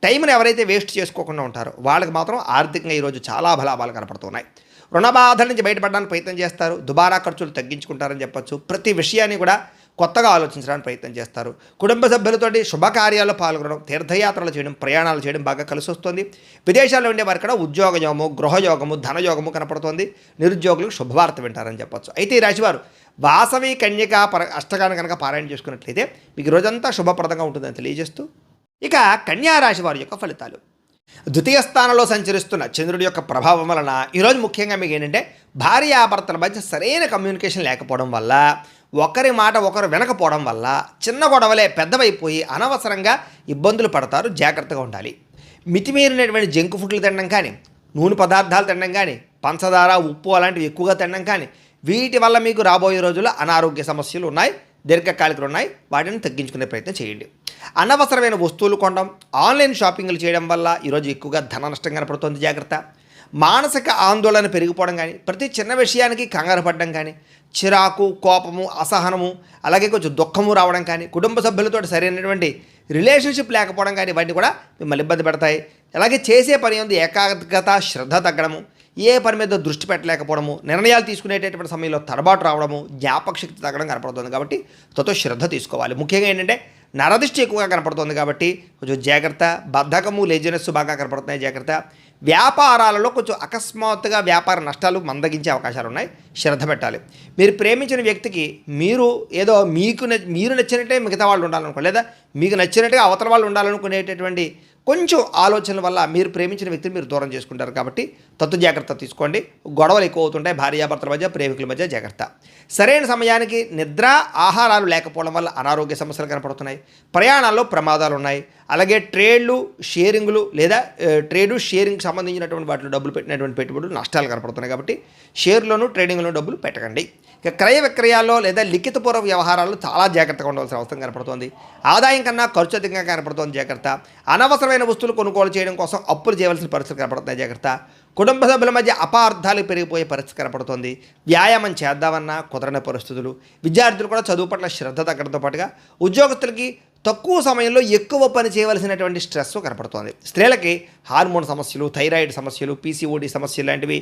A: టైంని ఎవరైతే వేస్ట్ చేసుకోకుండా ఉంటారో వాళ్ళకి మాత్రం ఆర్థికంగా ఈరోజు చాలా లాభాలు కనపడుతున్నాయి. రుణ బాధల నుంచి బయటపడడానికి ప్రయత్నం చేస్తారు. దుబారా ఖర్చులు తగ్గించుకుంటారని చెప్పొచ్చు. ప్రతి విషయాన్ని కూడా కొత్తగా ఆలోచించడానికి ప్రయత్నం చేస్తారు. కుటుంబ సభ్యులతోటి శుభకార్యాల్లో పాల్గొనడం, తీర్థయాత్రలు చేయడం, ప్రయాణాలు చేయడం బాగా కలిసి వస్తుంది. విదేశాల్లో ఉండే వారికి కూడా ఉద్యోగయోగము, గృహయోగము, ధనయోగము కనపడుతుంది. నిరుద్యోగులకు శుభవార్త వింటారని చెప్పొచ్చు. అయితే ఈ రాశివారు వాసవి కన్యక అష్టకాన్ని కనుక పారాయణ చేసుకున్నట్లయితే మీకు రోజంతా శుభప్రదంగా ఉంటుందని తెలియజేస్తూ ఇక కన్యా రాశి వారి యొక్క ఫలితాలు. ద్వితీయ స్థానంలో సంచరిస్తున్న చంద్రుడి యొక్క ప్రభావం వలన ఈరోజు ముఖ్యంగా మీకు ఏంటంటే భార్యాభర్తల మధ్య సరైన కమ్యూనికేషన్ లేకపోవడం వల్ల, ఒకరి మాట ఒకరు వినకపోవడం వల్ల చిన్న గొడవలే పెద్దవైపోయి అనవసరంగా ఇబ్బందులు పడతారు. జాగ్రత్తగా ఉండాలి. మితిమీరినటువంటి జంక్ ఫుడ్లు తినడం కానీ, నూనె పదార్థాలు తినడం కానీ, పంచదార, ఉప్పు అలాంటివి ఎక్కువగా తినడం కానీ వీటి వల్ల మీకు రాబోయే రోజుల్లో అనారోగ్య సమస్యలు ఉన్నాయి, దీర్ఘకాలికలు ఉన్నాయి. వాటిని తగ్గించుకునే ప్రయత్నం చేయండి. అనవసరమైన వస్తువులు కొనడం, ఆన్లైన్ షాపింగ్లు చేయడం వల్ల ఈరోజు ఎక్కువగా ధన నష్టం కనపడుతుంది. జాగ్రత్త. మానసిక ఆందోళన పెరిగిపోవడం కానీ, ప్రతి చిన్న విషయానికి కంగారు పడడం కానీ, చిరాకు, కోపము, అసహనము, అలాగే కొంచెం దుఃఖము రావడం కానీ, కుటుంబ సభ్యులతో సరైనటువంటి రిలేషన్షిప్ లేకపోవడం కానీ ఇవన్నీ కూడా మిమ్మల్ని ఇబ్బంది పెడతాయి. అలాగే చేసే పని ఉంది ఏకాగ్రత, శ్రద్ధ తగ్గడము, ఏ పని మీద దృష్టి పెట్టలేకపోవడము, నిర్ణయాలు తీసుకునేటటువంటి సమయంలో తడబాటు రావడము, జ్ఞాపక శక్తి తగ్గడం కనపడుతుంది. కాబట్టి తొతో శ్రద్ధ తీసుకోవాలి. ముఖ్యంగా ఏంటంటే నరదిష్టి ఎక్కువగా కనపడుతుంది. కాబట్టి కొంచెం జాగ్రత్త. బద్ధకము, లేజినెస్ బాగా కనపడుతున్నాయి. జాగ్రత్త. వ్యాపారాలలో కొంచెం అకస్మాత్తుగా వ్యాపార నష్టాలు మందగించే అవకాశాలు ఉన్నాయి. శ్రద్ధ పెట్టాలి. మీరు ప్రేమించిన వ్యక్తికి మీరు ఏదో మీరు నచ్చినట్టే మిగతా వాళ్ళు ఉండాలనుకో, లేదా మీకు నచ్చినట్టుగా అవతల వాళ్ళు ఉండాలనుకునేటటువంటి కొంచెం ఆలోచనల వల్ల మీరు ప్రేమించిన వ్యక్తిని మీరు దూరం చేసుకుంటారు. కాబట్టి తత్తు జాగ్రత్త తీసుకోండి. గొడవలు ఎక్కువ అవుతుంటాయి భార్యాభర్తల మధ్య, ప్రేమికుల మధ్య. జాగ్రత్త. సరైన సమయానికి నిద్ర, ఆహారాలు లేకపోవడం వల్ల అనారోగ్య సమస్యలు కనపడుతున్నాయి. ప్రయాణాల్లో ప్రమాదాలు ఉన్నాయి. అలాగే ట్రేడ్లు, షేరింగ్లు లేదా షేరింగ్కి సంబంధించినటువంటి వాటిలో డబ్బులు పెట్టినటువంటి పెట్టుబడులు నష్టాలు కనపడుతున్నాయి. కాబట్టి షేర్లోను, ట్రేడింగ్లోనూ డబ్బులు పెట్టకండి. ఇక క్రయ విక్రయాల్లో లేదా లిఖితపూర్వ వ్యవహారాల్లో చాలా జాగ్రత్తగా ఉండవలసిన అవసరం కనపడుతోంది. ఆదాయం కన్నా ఖర్చు అధికంగా కనపడుతోంది, జాగ్రత్త. అనవసరమైన వస్తువులు కొనుగోలు చేయడం కోసం అప్పులు చేయవలసిన పరిస్థితులు కనపడుతున్నాయి, జాగ్రత్త. కుటుంబ సభ్యుల మధ్య అపార్థాలు పెరిగిపోయే పరిస్థితి కనపడుతోంది. వ్యాయామం చేద్దామన్నా కుదరని పరిస్థితులు. విద్యార్థులు కూడా చదువు పట్ల శ్రద్ధ తగ్గడంతో పాటుగా ఉద్యోగస్తులకి తక్కువ సమయంలో ఎక్కువ పని చేయవలసినటువంటి స్ట్రెస్ కనపడుతోంది. స్త్రీలకి హార్మోన్ సమస్యలు, థైరాయిడ్ సమస్యలు, పీసీఓడి సమస్యలు లాంటివి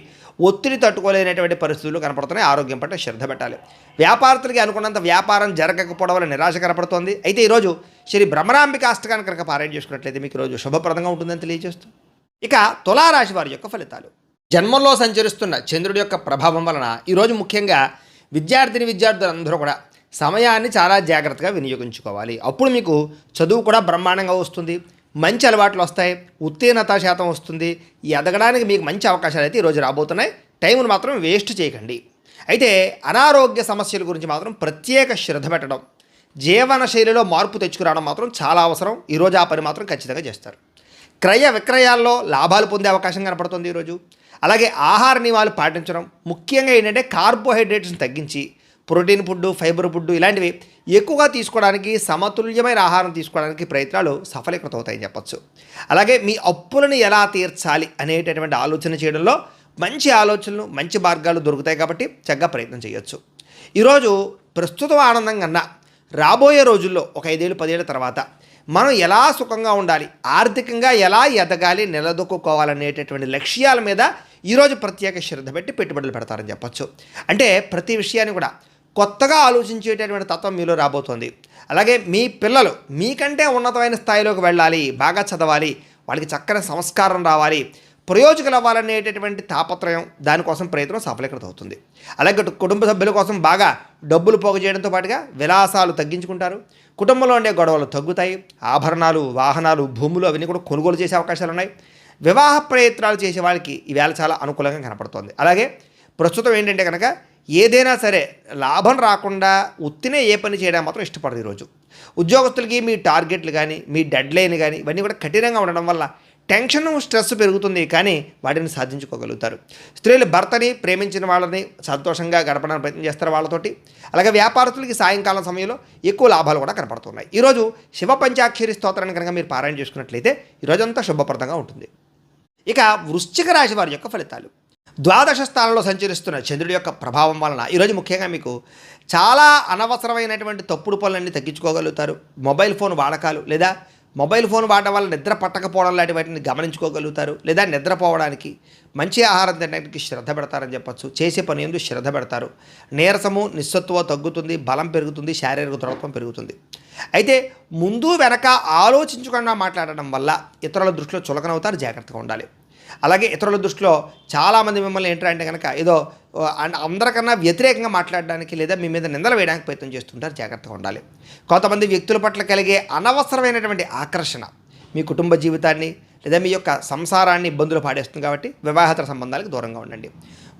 A: ఒత్తిడి తట్టుకోలేనటువంటి పరిస్థితులు కనపడుతున్నాయి. ఆరోగ్యం పట్ల శ్రద్ధ పెట్టాలి. వ్యాపారస్తులకి అనుకున్నంత వ్యాపారం జరగకపోవడం వల్ల నిరాశ కనపడుతోంది. అయితే ఈరోజు శ్రీ బ్రహ్మరాంబిక అష్టకాన్ని కనుక పారాయణ చేసుకున్నట్లయితే మీకు ఈరోజు శుభప్రదంగా ఉంటుందని తెలియజేస్తూ, ఇక తులారాశి వారి యొక్క ఫలితాలు. జన్మంలో సంచరిస్తున్న చంద్రుడి యొక్క ప్రభావం వలన ఈరోజు ముఖ్యంగా విద్యార్థులందరూ కూడా సమయాన్ని చాలా జాగ్రత్తగా వినియోగించుకోవాలి. అప్పుడు మీకు చదువు కూడా బ్రహ్మాండంగా వస్తుంది, మంచి అలవాట్లు వస్తాయి, ఉత్తీర్ణత శాతం వస్తుంది. ఈ ఎదగడానికి మీకు మంచి అవకాశాలు అయితే ఈరోజు రాబోతున్నాయి. టైంను మాత్రం వేస్ట్ చేయకండి. అయితే అనారోగ్య సమస్యల గురించి మాత్రం ప్రత్యేక శ్రద్ధ పెట్టడం, జీవన శైలిలో మార్పు తెచ్చుకురావడం మాత్రం చాలా అవసరం. ఈరోజు ఆ పని మాత్రం ఖచ్చితంగా చేస్తారు. క్రయ విక్రయాల్లో లాభాలు పొందే అవకాశం కనపడుతుంది ఈరోజు. అలాగే ఆహార నియమాలు పాటించడం, ముఖ్యంగా ఏంటంటే కార్బోహైడ్రేట్స్ని తగ్గించి ప్రోటీన్ ఫుడ్, ఫైబర్ ఫుడ్ ఇలాంటివి ఎక్కువగా తీసుకోవడానికి, సమతుల్యమైన ఆహారం తీసుకోవడానికి ప్రయత్నాలు సఫలీకృతం అవుతాయని చెప్పచ్చు. అలాగే మీ అప్పులను ఎలా తీర్చాలి అనేటటువంటి ఆలోచన చేయడంలో మంచి ఆలోచనలు, మంచి మార్గాలు దొరుకుతాయి కాబట్టి చక్కగా ప్రయత్నం చేయొచ్చు. ఈరోజు ప్రస్తుతం ఆనందం కన్నా రాబోయే రోజుల్లో ఒక 5 ఏళ్ళు 10 ఏళ్ళ తర్వాత మనం ఎలా సుఖంగా ఉండాలి, ఆర్థికంగా ఎలా ఎదగాలి, నిలదొక్కుకోవాలనేటటువంటి లక్ష్యాల మీద ఈరోజు ప్రత్యేక శ్రద్ధ పెట్టి పెట్టుబడులు పెడతారని చెప్పచ్చు. అంటే ప్రతి విషయాన్ని కూడా కొత్తగా ఆలోచించేటటువంటి తత్వం మీలో రాబోతోంది. అలాగే మీ పిల్లలు మీకంటే ఉన్నతమైన స్థాయిలోకి వెళ్ళాలి, బాగా చదవాలి, వాళ్ళకి చక్కని సంస్కారం రావాలి, ప్రయోజకులు అవ్వాలనేటటువంటి తాపత్రయం, దానికోసం ప్రయత్నం సఫలీకృతం అవుతుంది. అలాగే కుటుంబ సభ్యుల కోసం బాగా డబ్బులు పోగు చేయడంతో పాటుగా విలాసాలు తగ్గించుకుంటారు. కుటుంబంలో ఉండే గొడవలు తగ్గుతాయి. ఆభరణాలు, వాహనాలు, భూములు అవన్నీ కూడా కొనుగోలు చేసే అవకాశాలు ఉన్నాయి. వివాహ ప్రయత్నాలు చేసే వాళ్ళకి ఈవేళ చాలా అనుకూలంగా కనపడుతోంది. అలాగే ప్రస్తుతం ఏంటంటే కనుక ఏదైనా సరే లాభం రాకుండా ఉత్తినే ఏ పని చేయడం మాత్రం ఇష్టపడదు ఈరోజు. ఉద్యోగస్తులకి మీ టార్గెట్లు కానీ, మీ డెడ్ లైన్ కానీ ఇవన్నీ కూడా కఠినంగా ఉండడం వల్ల టెన్షన్, స్ట్రెస్ పెరుగుతుంది, కానీ వాటిని సాధించుకోగలుగుతారు. స్త్రీలు భర్తని, ప్రేమించిన వాళ్ళని సంతోషంగా గడపడానికి ప్రయత్నం చేస్తారు వాళ్ళతోటి. అలాగే వ్యాపారస్తులకి సాయంకాలం సమయంలో ఎక్కువ లాభాలు కూడా కనపడుతున్నాయి. ఈరోజు శివ పంచాక్షరి స్తోత్రాన్ని కనుక మీరు పారాయణ చేసుకున్నట్లయితే ఈరోజంతా శుభప్రదంగా ఉంటుంది. ఇక వృశ్చిక రాశి వారి యొక్క ఫలితాలు. ద్వాదశ స్థానంలో సంచరిస్తున్న చంద్రుడి యొక్క ప్రభావం వలన ఈరోజు ముఖ్యంగా మీకు చాలా అనవసరమైనటువంటి తప్పుడు పనులన్నీ తగ్గించుకోగలుగుతారు. మొబైల్ ఫోన్ వాడకాలు లేదా మొబైల్ ఫోన్ వాడడం వల్ల నిద్ర పట్టకపోవడం లాంటి వాటిని గమనించుకోగలుగుతారు. లేదా నిద్రపోవడానికి, మంచి ఆహారం తినడానికి శ్రద్ధ పెడతారని చెప్పచ్చు. చేసే పని ఎందుకు శ్రద్ధ పెడతారు. నీరసము, నిస్సత్తువ తగ్గుతుంది, బలం పెరుగుతుంది, శారీరక దృఢత్వం పెరుగుతుంది. అయితే ముందు వెనక ఆలోచించకుండా మాట్లాడడం వల్ల ఇతరుల దృష్టిలో చులకనవుతారు, జాగ్రత్తగా ఉండాలి. అలాగే ఇతరుల దృష్టిలో చాలామంది మిమ్మల్ని ఏంటంటే కనుక ఏదో అందరికన్నా వ్యతిరేకంగా మాట్లాడడానికి లేదా మీ మీద నిందలు వేయడానికి ప్రయత్నం చేస్తుంటారు, జాగ్రత్తగా ఉండాలి. కొంతమంది వ్యక్తుల పట్ల కలిగే అనవసరమైనటువంటి ఆకర్షణ మీ కుటుంబ జీవితాన్ని లేదా మీ యొక్క సంసారాన్ని ఇబ్బందులు పాడేస్తుంది కాబట్టి వివాహేతర సంబంధాలకు దూరంగా ఉండండి.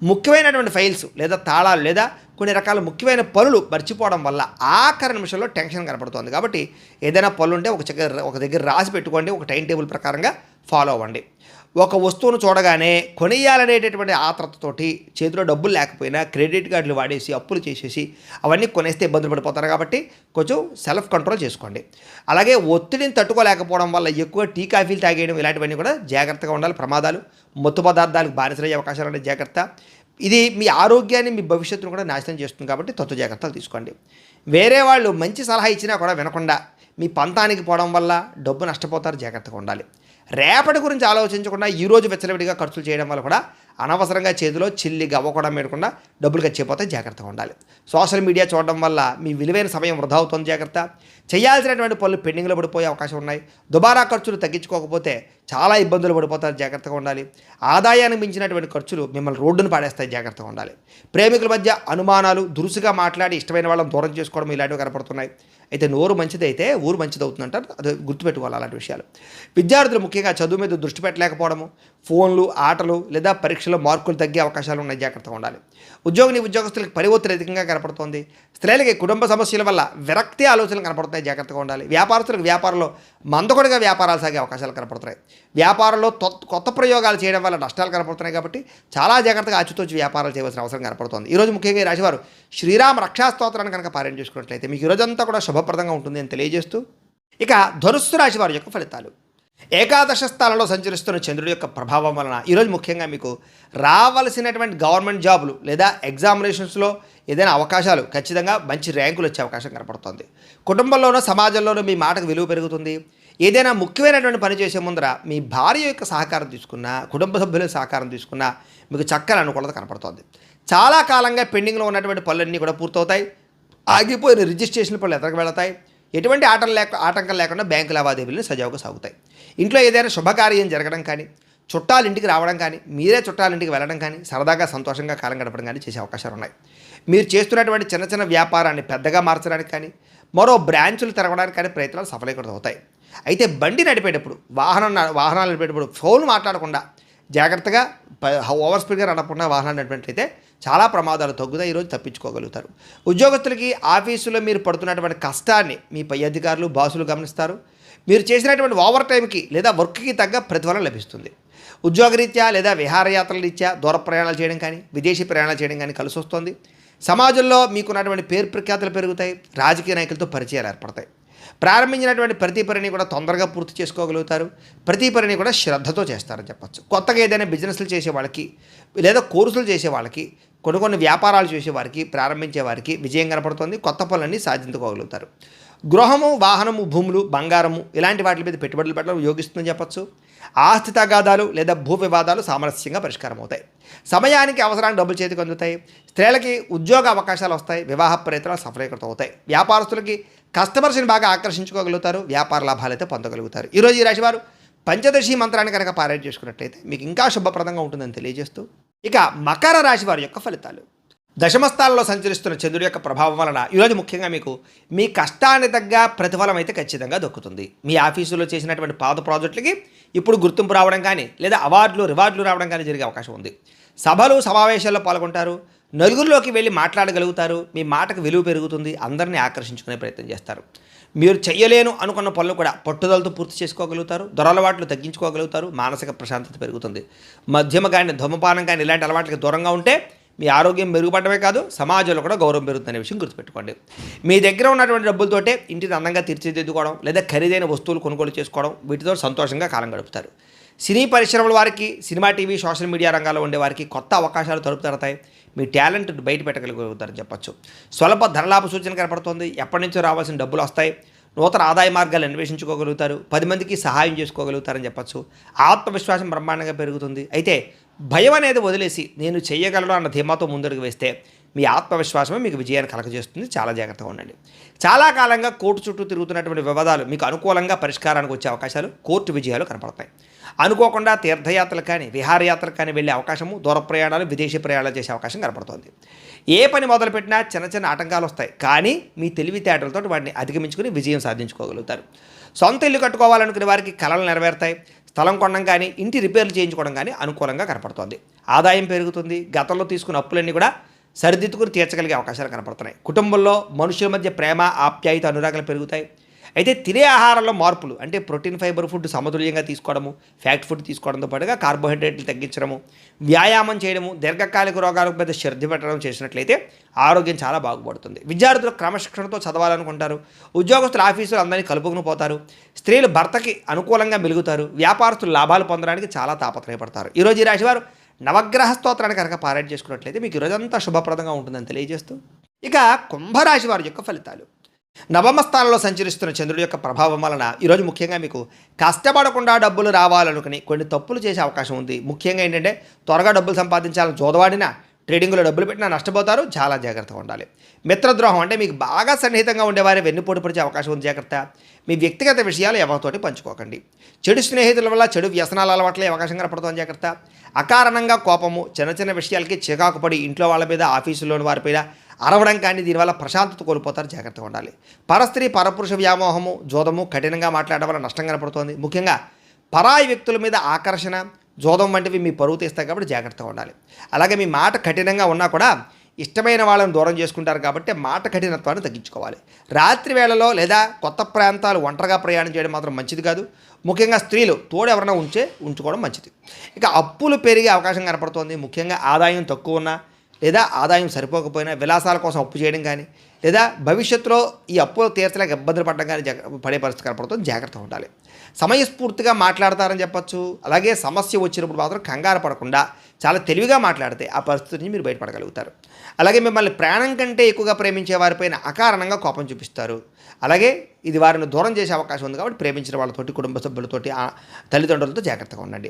A: ముఖ్యమైనటువంటి ఫైల్స్ లేదా తాళాలు లేదా కొన్ని రకాల ముఖ్యమైన పనులు మర్చిపోవడం వల్ల ఆఖరి నిమిషంలో టెన్షన్ కనపడుతుంది. కాబట్టి ఏదైనా పనులు ఉంటే ఒక దగ్గర రాసి పెట్టుకోండి, ఒక టైం టేబుల్ ప్రకారంగా ఫాలో అవ్వండి. ఒక వస్తువును చూడగానే కొనియాలనేటటువంటి ఆత్రతతోటి చేతిలో డబ్బులు లేకపోయినా క్రెడిట్ కార్డులు వాడేసి అప్పులు చేసేసి అవన్నీ కొనేస్తే ఇబ్బందులు పడిపోతారు. కాబట్టి కొంచెం సెల్ఫ్ కంట్రోల్ చేసుకోండి. అలాగే ఒత్తిడిని తట్టుకోలేకపోవడం వల్ల ఎక్కువ టీ కాఫీలు తాగేయడం ఇలాంటివన్నీ కూడా జాగ్రత్తగా ఉండాలి. ప్రమాదాలు, మత్తు పదార్థాలకు బానిసలయ్యే అవకాశాలు ఉన్నాయి, జాగ్రత్త. ఇది మీ ఆరోగ్యాన్ని, మీ భవిష్యత్తును కూడా నాశనం చేస్తుంది కాబట్టి తత్వ జాగ్రత్తలు తీసుకోండి. వేరే వాళ్ళు మంచి సలహా ఇచ్చినా కూడా వినకుండా మీ పంతానికి పోవడం వల్ల డబ్బు నష్టపోతారు, జాగ్రత్తగా ఉండాలి. రేపటి గురించి ఆలోచించకుండా ఈరోజు వెచ్చలవిడిగా ఖర్చులు చేయడం వల్ల కూడా అనవసరంగా చేతిలో చిల్లి గవ్వకుండా మేడకుండా డబ్బులు ఖర్చయిపోతే జాగ్రత్తగా ఉండాలి. సోషల్ మీడియా చూడడం వల్ల మీ విలువైన సమయం వృధా అవుతుంది, జాగ్రత్త. చేయాల్సినటువంటి పనులు పెండింగ్లో పడిపోయే అవకాశం ఉన్నాయి. దుబారా ఖర్చులు తగ్గించుకోకపోతే చాలా ఇబ్బందులు పడిపోతారు, జాగ్రత్తగా ఉండాలి. ఆదాయానికి మించినటువంటి ఖర్చులు మిమ్మల్ని రోడ్డును పాడేస్తాయి, జాగ్రత్తగా ఉండాలి. ప్రేమికుల మధ్య అనుమానాలు, దురుసుగా మాట్లాడి ఇష్టమైన వాళ్ళని దూరం చేసుకోవడం ఇలాంటివి కనపడుతున్నాయి. అయితే నోరు మంచిదైతే ఊరు మంచిది అవుతుందంటారు, అది గుర్తుపెట్టుకోవాలి అలాంటి విషయాలు. విద్యార్థులు ముఖ్యంగా చదువు మీద దృష్టి పెట్టలేకపోవడము, ఫోన్లు, ఆటలు లేదా పరీక్షలో మార్కులు తగ్గే అవకాశాలు ఉన్నాయి, జాగ్రత్తగా ఉండాలి. ఉద్యోగస్తులకు పని ఒత్తిడి అధికంగా కనపడుతోంది. స్త్రీలకి కుటుంబ సమస్యల వల్ల విరక్తి ఆలోచనలు కనపడుతున్నాయి, జాగ్రత్తగా ఉండాలి. వ్యాపారస్తులకు వ్యాపారంలో మందకొడిగా వ్యాపారాలు సాగే అవకాశాలు కనపడుతున్నాయి. వ్యాపారంలో కొత్త ప్రయోగాలు చేయడం వల్ల నష్టాలు కనపడుతున్నాయి కాబట్టి చాలా జాగ్రత్తగా ఆచితూచి వ్యాపారాలు చేయవలసిన అవసరం కనపడుతుంది. ఈరోజు ముఖ్యంగా ఈ రాశివారు శ్రీరామ రక్షా స్తోత్రాన్ని కనుక పారాయణ చేసుకున్నట్లయితే మీకు ఈరోజంతా కూడా శుభప్రదంగా ఉంటుంది అని తెలియజేస్తూ, ఇక ధనుస్సు రాశి వారి యొక్క ఫలితాలు. ఏకాదశ స్థానంలో సంచరిస్తున్న చంద్రుడి యొక్క ప్రభావం వలన ఈరోజు ముఖ్యంగా మీకు రావలసినటువంటి గవర్నమెంట్ జాబులు లేదా ఎగ్జామినేషన్స్లో ఏదైనా అవకాశాలు, ఖచ్చితంగా మంచి ర్యాంకులు వచ్చే అవకాశం కనపడుతుంది. కుటుంబంలోనూ సమాజంలోనూ మీ మాటకు విలువ పెరుగుతుంది. ఏదైనా ముఖ్యమైనటువంటి పని చేసే ముందర మీ భార్య యొక్క సహకారం తీసుకున్నా, కుటుంబ సభ్యుల సహకారం తీసుకున్నా మీకు చక్కని అనుకూలత కనపడుతుంది. చాలా కాలంగా పెండింగ్లో ఉన్నటువంటి పనులన్నీ కూడా పూర్తవుతాయి. ఆగిపోయిన రిజిస్ట్రేషన్ పనులు ఎదరికి వెళతాయి. ఎటువంటి ఆటంకం లేకుండా బ్యాంకు లావాదేవీలు సజావుగా సాగుతాయి. ఇంట్లో ఏదైనా శుభకార్యం జరగడం కానీ, చుట్టాలు ఇంటికి రావడం కానీ, మీరే చుట్టాల ఇంటికి వెళ్ళడం కానీ, సరదాగా సంతోషంగా కాలం గడపడం కానీ చేసే అవకాశాలు ఉన్నాయి. మీరు చేస్తున్నటువంటి చిన్న చిన్న వ్యాపారాన్ని పెద్దగా మార్చడానికి కానీ, మరో బ్రాంచులు తిరగడానికి కానీ ప్రయత్నాలు సఫలీకృతం అవుతాయి. అయితే బండి నడిపేటప్పుడు, వాహనాలు నడిపేటప్పుడు ఫోన్ మాట్లాడకుండా జాగ్రత్తగా ఓవర్ స్పీడ్గా నడపకుండా వాహనాలు నడిపినట్లయితే చాలా ప్రమాదాలు తగ్గుతాయి. ఈరోజు తప్పించుకోగలుగుతారు. ఉద్యోగస్తులకి ఆఫీసులో మీరు పడుతున్నటువంటి కష్టాన్ని మీ పై అధికారులు, బాసులు గమనిస్తారు. మీరు చేసినటువంటి ఓవర్ టైంకి లేదా వర్క్కి తగ్గ ప్రతిఫలం లభిస్తుంది. ఉద్యోగరీత్యా లేదా విహారయాత్రల రీత్యా దూర ప్రయాణాలు చేయడం కానీ, విదేశీ ప్రయాణాలు చేయడం కానీ కలిసి వస్తుంది. సమాజంలో మీకున్నటువంటి పేరు ప్రఖ్యాతులు పెరుగుతాయి. రాజకీయ నాయకులతో పరిచయాలు ఏర్పడతాయి. ప్రారంభించినటువంటి ప్రతి పనిని కూడా తొందరగా పూర్తి చేసుకోగలుగుతారు. ప్రతి పనిని కూడా శ్రద్ధతో చేస్తారని చెప్పచ్చు. కొత్తగా ఏదైనా బిజినెస్లు చేసే వాళ్ళకి లేదా కోర్సులు చేసే వాళ్ళకి, కొన్ని వ్యాపారాలు చేసేవారికి, ప్రారంభించే వారికి విజయం కనపడుతుంది. కొత్త పనులన్నీ సాధించుకోగలుగుతారు. గృహము, వాహనము, భూములు, బంగారము ఇలాంటి వాటి మీద పెట్టుబడులు పెట్టడం యోగిస్తుందని చెప్పచ్చు. ఆస్తి తగాదాలు లేదా భూ వివాదాలు సామరస్యంగా పరిష్కారం అవుతాయి. సమయానికి అవసరానికి డబ్బులు చేతికి అందుతాయి. స్త్రీలకి ఉద్యోగ అవకాశాలు వస్తాయి. వివాహ ప్రయత్నాలు సఫలీకృతం అవుతాయి. వ్యాపారస్తులకి కస్టమర్స్ని బాగా ఆకర్షించుకోగలుగుతారు. వ్యాపార లాభాలు అయితే పొందగలుగుతారు. ఈరోజు ఈ రాశివారు పంచదశి మంత్రాన్ని కనుక పారాయణ చేసుకున్నట్లయితే మీకు ఇంకా శుభప్రదంగా ఉంటుందని తెలియజేస్తూ, ఇక మకర రాశి వారి యొక్క ఫలితాలు. దశమస్థానంలో సంచరిస్తున్న చంద్రుడి యొక్క ప్రభావం వలన ఈరోజు ముఖ్యంగా మీకు మీ కష్టాన్ని తగ్గ ప్రతిఫలం అయితే ఖచ్చితంగా దక్కుతుంది. మీ ఆఫీసులో చేసినటువంటి పాత ప్రాజెక్టులకి ఇప్పుడు గుర్తింపు రావడం కానీ, లేదా రివార్డులు రావడం కానీ జరిగే అవకాశం ఉంది. సభలు, సమావేశాల్లో పాల్గొంటారు. నలుగురిలోకి వెళ్ళి మాట్లాడగలుగుతారు. మీ మాటకు విలువ పెరుగుతుంది. అందరినీ ఆకర్షించుకునే ప్రయత్నం చేస్తారు. మీరు చెయ్యలేను అనుకున్న పనులు కూడా పట్టుదలతో పూర్తి చేసుకోగలుగుతారు. దురలవాట్లు తగ్గించుకోగలుగుతారు. మానసిక ప్రశాంతత పెరుగుతుంది. మద్యమ కానీ, ధూమపానం కానీ ఇలాంటి అలవాట్లకి దూరంగా ఉంటే మీ ఆరోగ్యం మెరుగుపడమే కాదు, సమాజంలో కూడా గౌరవం పెరుగుతుందనే విషయం గుర్తుపెట్టుకోండి. మీ దగ్గర ఉన్నటువంటి డబ్బులతోటే ఇంటిని అందంగా తీర్చిదిద్దుకోవడం లేదా ఖరీదైన వస్తువులు కొనుగోలు చేసుకోవడం, వీటితో సంతోషంగా కాలం గడుపుతారు. సినీ పరిశ్రమల వారికి, సినిమా, టీవీ, సోషల్ మీడియా రంగాల్లో ఉండే వారికి కొత్త అవకాశాలు తలుపు తడతాయి. మీ టాలెంట్ బయట పెట్టగలుగుతారని చెప్పచ్చు. స్వల్ప ధనలాభ సూచన కనపడుతుంది. ఎప్పటి నుంచో రావాల్సిన డబ్బులు వస్తాయి. నూతన ఆదాయ మార్గాలు అన్వేషించుకోగలుగుతారు. 10 మందికి సహాయం చేసుకోగలుగుతారని చెప్పచ్చు. ఆత్మవిశ్వాసం బ్రహ్మాండంగా పెరుగుతుంది. అయితే భయం అనేది వదిలేసి నేను చెయ్యగలను అన్న ధీమాతో ముందడుగు వేస్తే మీ ఆత్మవిశ్వాసమే మీకు విజయాన్ని కలగజేస్తుంది. చాలా జాగ్రత్తగా ఉండండి. చాలా కాలంగా కోర్టు చుట్టూ తిరుగుతున్నటువంటి వివాదాలు మీకు అనుకూలంగా పరిష్కారానికి వచ్చే అవకాశాలు, కోర్టు విజయాలు కనపడతాయి. అనుకోకుండా తీర్థయాత్రలు కానీ, విహారయాత్రలు కానీ వెళ్ళే అవకాశము, దూర ప్రయాణాలు, విదేశీ ప్రయాణాలు చేసే అవకాశం కనపడుతుంది. ఏ పని మొదలుపెట్టినా చిన్న ఆటంకాలు వస్తాయి. కానీ మీ తెలివితేటలతో వాటిని అధిగమించుకుని విజయం సాధించుకోగలుగుతారు. సొంత ఇల్లు కట్టుకోవాలనుకునే వారికి కలలు నెరవేరుతాయి. స్థలం కొనడం కానీ, ఇంటి రిపేర్లు చేయించుకోవడం కానీ అనుకూలంగా కనపడుతుంది. ఆదాయం పెరుగుతుంది. గతంలో తీసుకున్న అప్పులన్నీ కూడా సరిదిద్దుకుని తీర్చగలిగే అవకాశాలు కనపడుతున్నాయి. కుటుంబంలో మనుషుల మధ్య ప్రేమ, ఆప్యాయత, అనురాగాలు పెరుగుతాయి. అయితే తినే ఆహారంలో మార్పులు, అంటే ప్రోటీన్, ఫైబర్ ఫుడ్ సమతుల్యంగా తీసుకోవడము, ఫ్యాక్ట్ ఫుడ్ తీసుకోవడంతో పాటుగా కార్బోహైడ్రేట్లు తగ్గించడము, వ్యాయామం చేయడము, దీర్ఘకాలిక రోగాలకు పెద్ద శ్రద్ధ పెట్టడం చేసినట్లయితే ఆరోగ్యం చాలా బాగుపడుతుంది. విద్యార్థులు క్రమశిక్షణతో చదవాలనుకుంటారు. ఉద్యోగస్తులు ఆఫీసులు అందరినీ కలుపుకుని పోతారు. స్త్రీలు భర్తకి అనుకూలంగా మెలుగుతారు. వ్యాపారస్తులు లాభాలు పొందడానికి చాలా తాపత్రయపడతారు. ఈరోజు ఈ రాశివారు నవగ్రహ స్తోత్రాన్ని కనుక పారాయణ చేసుకున్నట్లయితే మీకు ఈరోజంతా శుభప్రదంగా ఉంటుందని తెలియజేస్తూ, ఇక కుంభరాశి వారి యొక్క ఫలితాలు. నవమ స్థానంలో సంచరిస్తున్న చంద్రుడి యొక్క ప్రభావం వలన ఈరోజు ముఖ్యంగా మీకు కష్టపడకుండా డబ్బులు రావాలనుకుని కొన్ని తప్పులు చేసే అవకాశం ఉంది. ముఖ్యంగా ఏంటంటే త్వరగా డబ్బులు సంపాదించాలని జోదవాడినా, ట్రేడింగ్లో డబ్బులు పెట్టినా నష్టపోతారు. చాలా జాగ్రత్తగా ఉండాలి. మిత్రద్రోహం, అంటే మీకు బాగా సన్నిహితంగా ఉండేవారే వెన్నుపోటు పడిచే అవకాశం ఉంది. జాగ్రత్త. మీ వ్యక్తిగత విషయాలు ఎవరితోటి పంచుకోకండి. చెడు స్నేహితుల వల్ల చెడు వ్యసనాల అలవాట్లే అవకాశం కనపడుతుంది. జాగ్రత్త. అకారణంగా కోపము, చిన్న విషయాలకి చికాకు పడి ఇంట్లో వాళ్ళ మీద, ఆఫీసులోని వారిపైన అరవడం కానీ, దీనివల్ల ప్రశాంతత కోల్పోతారు. జాగ్రత్తగా ఉండాలి. పరస్త్రీ, పరపురుష వ్యామోహము, జోదము, కఠినంగా మాట్లాడడం వల్ల నష్టం కనపడుతోంది. ముఖ్యంగా పరాయి వ్యక్తుల మీద ఆకర్షణ, జోదం వంటివి మీ పరువు తీస్తాయి కాబట్టి జాగ్రత్తగా ఉండాలి. అలాగే మీ మాట కఠినంగా ఉన్నా కూడా ఇష్టమైన వాళ్ళని దూరం చేసుకుంటారు కాబట్టి మాట కఠినత్వాన్ని తగ్గించుకోవాలి. రాత్రి వేళలో లేదా కొత్త ప్రాంతాలు ఒంటరిగా ప్రయాణం చేయడం మాత్రం మంచిది కాదు. ముఖ్యంగా స్త్రీలు తోడు ఎవరైనా ఉంచుకోవడం మంచిది. ఇక అప్పులు పెరిగే అవకాశం కనపడుతోంది. ముఖ్యంగా ఆదాయం తక్కువ ఉన్నా లేదా ఆదాయం సరిపోకపోయినా విలాసాల కోసం అప్పు చేయడం కానీ లేదా భవిష్యత్తులో ఈ అప్పులు తీర్చలేక ఇబ్బందులు పడడం కానీ పడే పరిస్థితి కనపడుతుంది. జాగ్రత్తగా ఉండాలి. సమయస్ఫూర్తిగా మాట్లాడతారని చెప్పచ్చు. అలాగే సమస్య వచ్చినప్పుడు మాత్రం కంగారు పడకుండా చాలా తెలివిగా మాట్లాడితే ఆ పరిస్థితి నుంచి మీరు బయటపడగలుగుతారు. అలాగే మిమ్మల్ని ప్రాణం కంటే ఎక్కువగా ప్రేమించే వారిపైన అకారణంగా కోపం చూపిస్తారు. అలాగే ఇది వారిని దూరం చేసే అవకాశం ఉంది కాబట్టి ప్రేమించిన వాళ్ళతోటి, కుటుంబ సభ్యులతోటి, తల్లిదండ్రులతో జాగ్రత్తగా ఉండండి.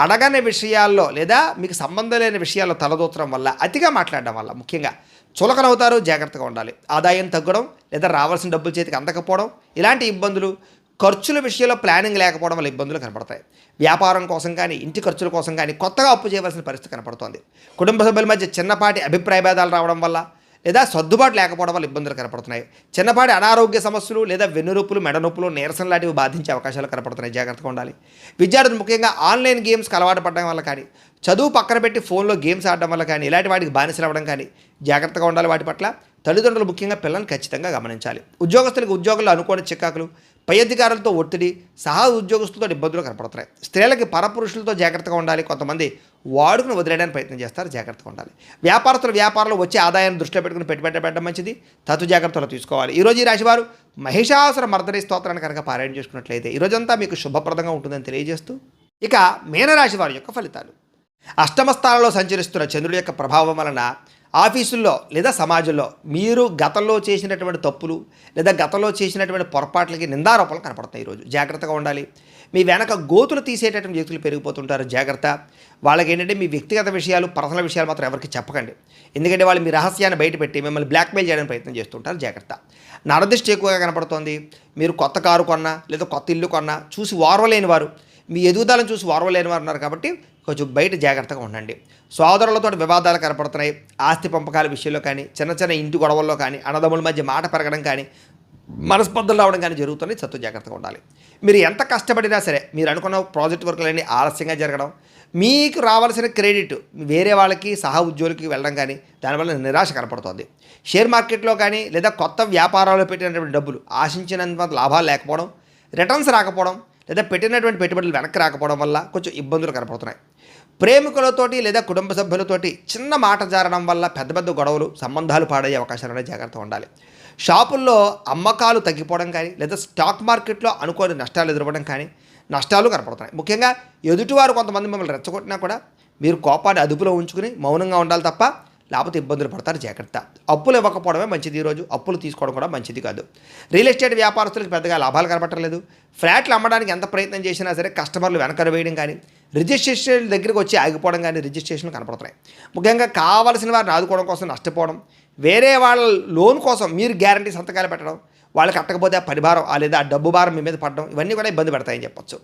A: అడగని విషయాల్లో లేదా మీకు సంబంధం లేని విషయాల్లో తలదూచడం వల్ల, అతిగా మాట్లాడడం వల్ల ముఖ్యంగా చులకనవుతారు. జాగ్రత్తగా ఉండాలి. ఆదాయం తగ్గడం లేదా రావాల్సిన డబ్బులు చేతికి అందకపోవడం, ఇలాంటి ఇబ్బందులు, ఖర్చుల విషయంలో ప్లానింగ్ లేకపోవడం వల్ల ఇబ్బందులు కనపడతాయి. వ్యాపారం కోసం కానీ ఇంటి ఖర్చుల కోసం కానీ కొత్తగా అప్పు చేయవలసిన పరిస్థితి కనపడుతోంది. కుటుంబ సభ్యుల మధ్య చిన్నపాటి అభిప్రాయ భేదాలు రావడం వల్ల లేదా సర్దుబాటు లేకపోవడం వల్ల ఇబ్బందులు కనపడుతున్నాయి. చిన్నపాటి అనారోగ్య సమస్యలు లేదా వెన్నునొప్పులు, మెడనొప్పులు, నీరసం లాంటివి బాధించే అవకాశాలు కనపడుతున్నాయి. జాగ్రత్తగా ఉండాలి. విద్యార్థులు ముఖ్యంగా ఆన్లైన్ గేమ్స్కి అలవాటు పడడం వల్ల కానీ, చదువు పక్కన పెట్టి ఫోన్లో గేమ్స్ ఆడడం వల్ల కానీ, ఇలాంటి వాటికి బానిసలు అవ్వడం కానీ జాగ్రత్తగా ఉండాలి. వాటి పట్ల తల్లిదండ్రులు ముఖ్యంగా పిల్లల్ని ఖచ్చితంగా గమనించాలి. ఉద్యోగస్తులకు ఉద్యోగుల్లో అనుకోని చికాకులు, పై అధికారులతో ఒత్తిడి, సహా ఉద్యోగస్తులతో ఇబ్బందులు కనపడుతున్నాయి. స్త్రీలకి పరపురుషులతో జాగ్రత్తగా ఉండాలి. కొంతమంది వాడుకుని వదిలేయడానికి ప్రయత్నం చేస్తారు. జాగ్రత్తగా ఉండాలి. వ్యాపారస్తులు వ్యాపారంలో వచ్చే ఆదాయాన్ని దృష్టిలో పెట్టుకుని పెట్టుబడి పెట్టడం మంచిది. తత్తు జాగ్రత్తలు తీసుకోవాలి. ఈరోజు ఈ రాశివారు మహిషాసుర మర్దరి స్తోత్రాన్ని కనుక పారాయణ చేసుకున్నట్లయితే ఈరోజంతా మీకు శుభప్రదంగా ఉంటుందని తెలియజేస్తూ, ఇక మీనరాశి వారి యొక్క ఫలితాలు. అష్టమ స్థానంలో సంచరిస్తున్న చంద్రుడి యొక్క ప్రభావం వలన ఆఫీసుల్లో లేదా సమాజంలో మీరు గతంలో చేసినటువంటి తప్పులు లేదా గతంలో చేసినటువంటి పొరపాట్లకి నిందారోపణలు కనపడతాయి. ఈరోజు జాగ్రత్తగా ఉండాలి. మీ వెనక గోతులు తీసేటటువంటి వ్యక్తులు పెరిగిపోతుంటారు. జాగ్రత్త. వాళ్ళకి ఏంటంటే మీ వ్యక్తిగత విషయాలు, పర్సనల్ విషయాలు మాత్రం ఎవరికి చెప్పకండి. ఎందుకంటే వాళ్ళు మీ రహస్యాన్ని బయటపెట్టి మిమ్మల్ని బ్లాక్మెయిల్ చేయడానికి ప్రయత్నం చేస్తుంటారు. జాగ్రత్త. నరదృష్టి ఎక్కువగా కనపడుతోంది. మీరు కొత్త కారు కొన్నా లేదా కొత్త ఇల్లు కొన్నా చూసి ఓర్వలేని వారు, మీ ఎదుగుదలను చూసి ఓర్వలేని వారు ఉన్నారు కాబట్టి కొంచెం బయట జాగ్రత్తగా ఉండండి. సోదరులతో వివాదాలు కనపడుతున్నాయి. ఆస్తి పంపకాల విషయంలో కానీ, చిన్న చిన్న ఇంటి గొడవల్లో కానీ, అన్నదమ్ముల మధ్య మాట పెరగడం కానీ, మనస్పర్ధలు రావడం కానీ జరుగుతున్నాయి. సత్తు జాగ్రత్తగా ఉండాలి. మీరు ఎంత కష్టపడినా సరే మీరు అనుకున్న ప్రాజెక్ట్ వర్కులన్నీ ఆలస్యంగా జరగడం, మీకు రావాల్సిన క్రెడిట్ వేరే వాళ్ళకి, సహా ఉద్యోగులకి వెళ్ళడం కానీ, దానివల్ల నిరాశ కనపడుతోంది. షేర్ మార్కెట్లో కానీ లేదా కొత్త వ్యాపారాల్లో పెట్టినటువంటి డబ్బులు ఆశించినంత లాభాలు లేకపోవడం, రిటర్న్స్ రాకపోవడం లేదా పెట్టినటువంటి పెట్టుబడులు వెనక్కి రాకపోవడం వల్ల కొంచెం ఇబ్బందులు కనపడుతున్నాయి. ప్రేమికులతోటి లేదా కుటుంబ సభ్యులతోటి చిన్న మాట జారడం వల్ల పెద్ద పెద్ద గొడవలు, సంబంధాలు పాడయ్యే అవకాశాలు జాగ్రత్తగా ఉండాలి. షాపుల్లో అమ్మకాలు తగ్గిపోవడం కానీ లేదా స్టాక్ మార్కెట్లో అనుకోని నష్టాలు ఎదురవ్వడం కానీ నష్టాలు కనపడుతున్నాయి. ముఖ్యంగా ఎదుటివారు కొంతమంది మిమ్మల్ని రెచ్చగొట్టినా కూడా మీరు కోపాన్ని అదుపులో ఉంచుకుని మౌనంగా ఉండాలి తప్ప లేకపోతే ఇబ్బందులు పడతారు. జాగ్రత్త. అప్పులు ఇవ్వకపోవడమే మంచిది. ఈరోజు అప్పులు తీసుకోవడం కూడా మంచిది కాదు. రియల్ ఎస్టేట్ వ్యాపారస్తులకు పెద్దగా లాభాలు కనపట్టలేదు. ఫ్లాట్లు అమ్మడానికి ఎంత ప్రయత్నం చేసినా సరే కస్టమర్లు వెనకర వేయడం కానీ, రిజిస్ట్రేషన్ దగ్గరికి వచ్చి ఆగిపోవడం కానీ రిజిస్ట్రేషన్లు కనపడుతున్నాయి. ముఖ్యంగా కావాల్సిన వారిని ఆదుకోవడం కోసం నష్టపోవడం, వేరే వాళ్ళ లోన్ కోసం మీరు గ్యారంటీ సంతకాలు పెట్టడం, వాళ్ళు కట్టకపోతే ఆ పరిభారం లేదా ఆ డబ్బు భారం మీ మీద పడడం, ఇవన్నీ కూడా ఇబ్బంది పెడతాయని చెప్పొచ్చు.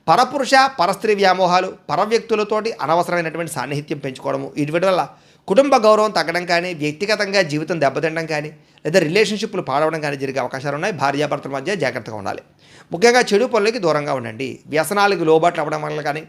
A: పరపురుష పరస్త్రీ వ్యామోహాలు, పర వ్యక్తులతోటి అనవసరమైనటువంటి సాన్నిహిత్యం పెంచుకోవడము, వీటి వల్ల కుటుంబ గౌరవం తగ్గడం కానీ, వ్యక్తిగతంగా జీవితం దెబ్బతినడం కానీ లేదా రిలేషన్షిప్లు పాడవడం కానీ జరిగే అవకాశాలు ఉన్నాయి. భార్యాభర్తల మధ్య జాగ్రత్తగా ఉండాలి. ముఖ్యంగా చెడు పనులకి దూరంగా ఉండండి. వ్యసనాలకు లోబాట్లు అవ్వడం వల్ల కానీ,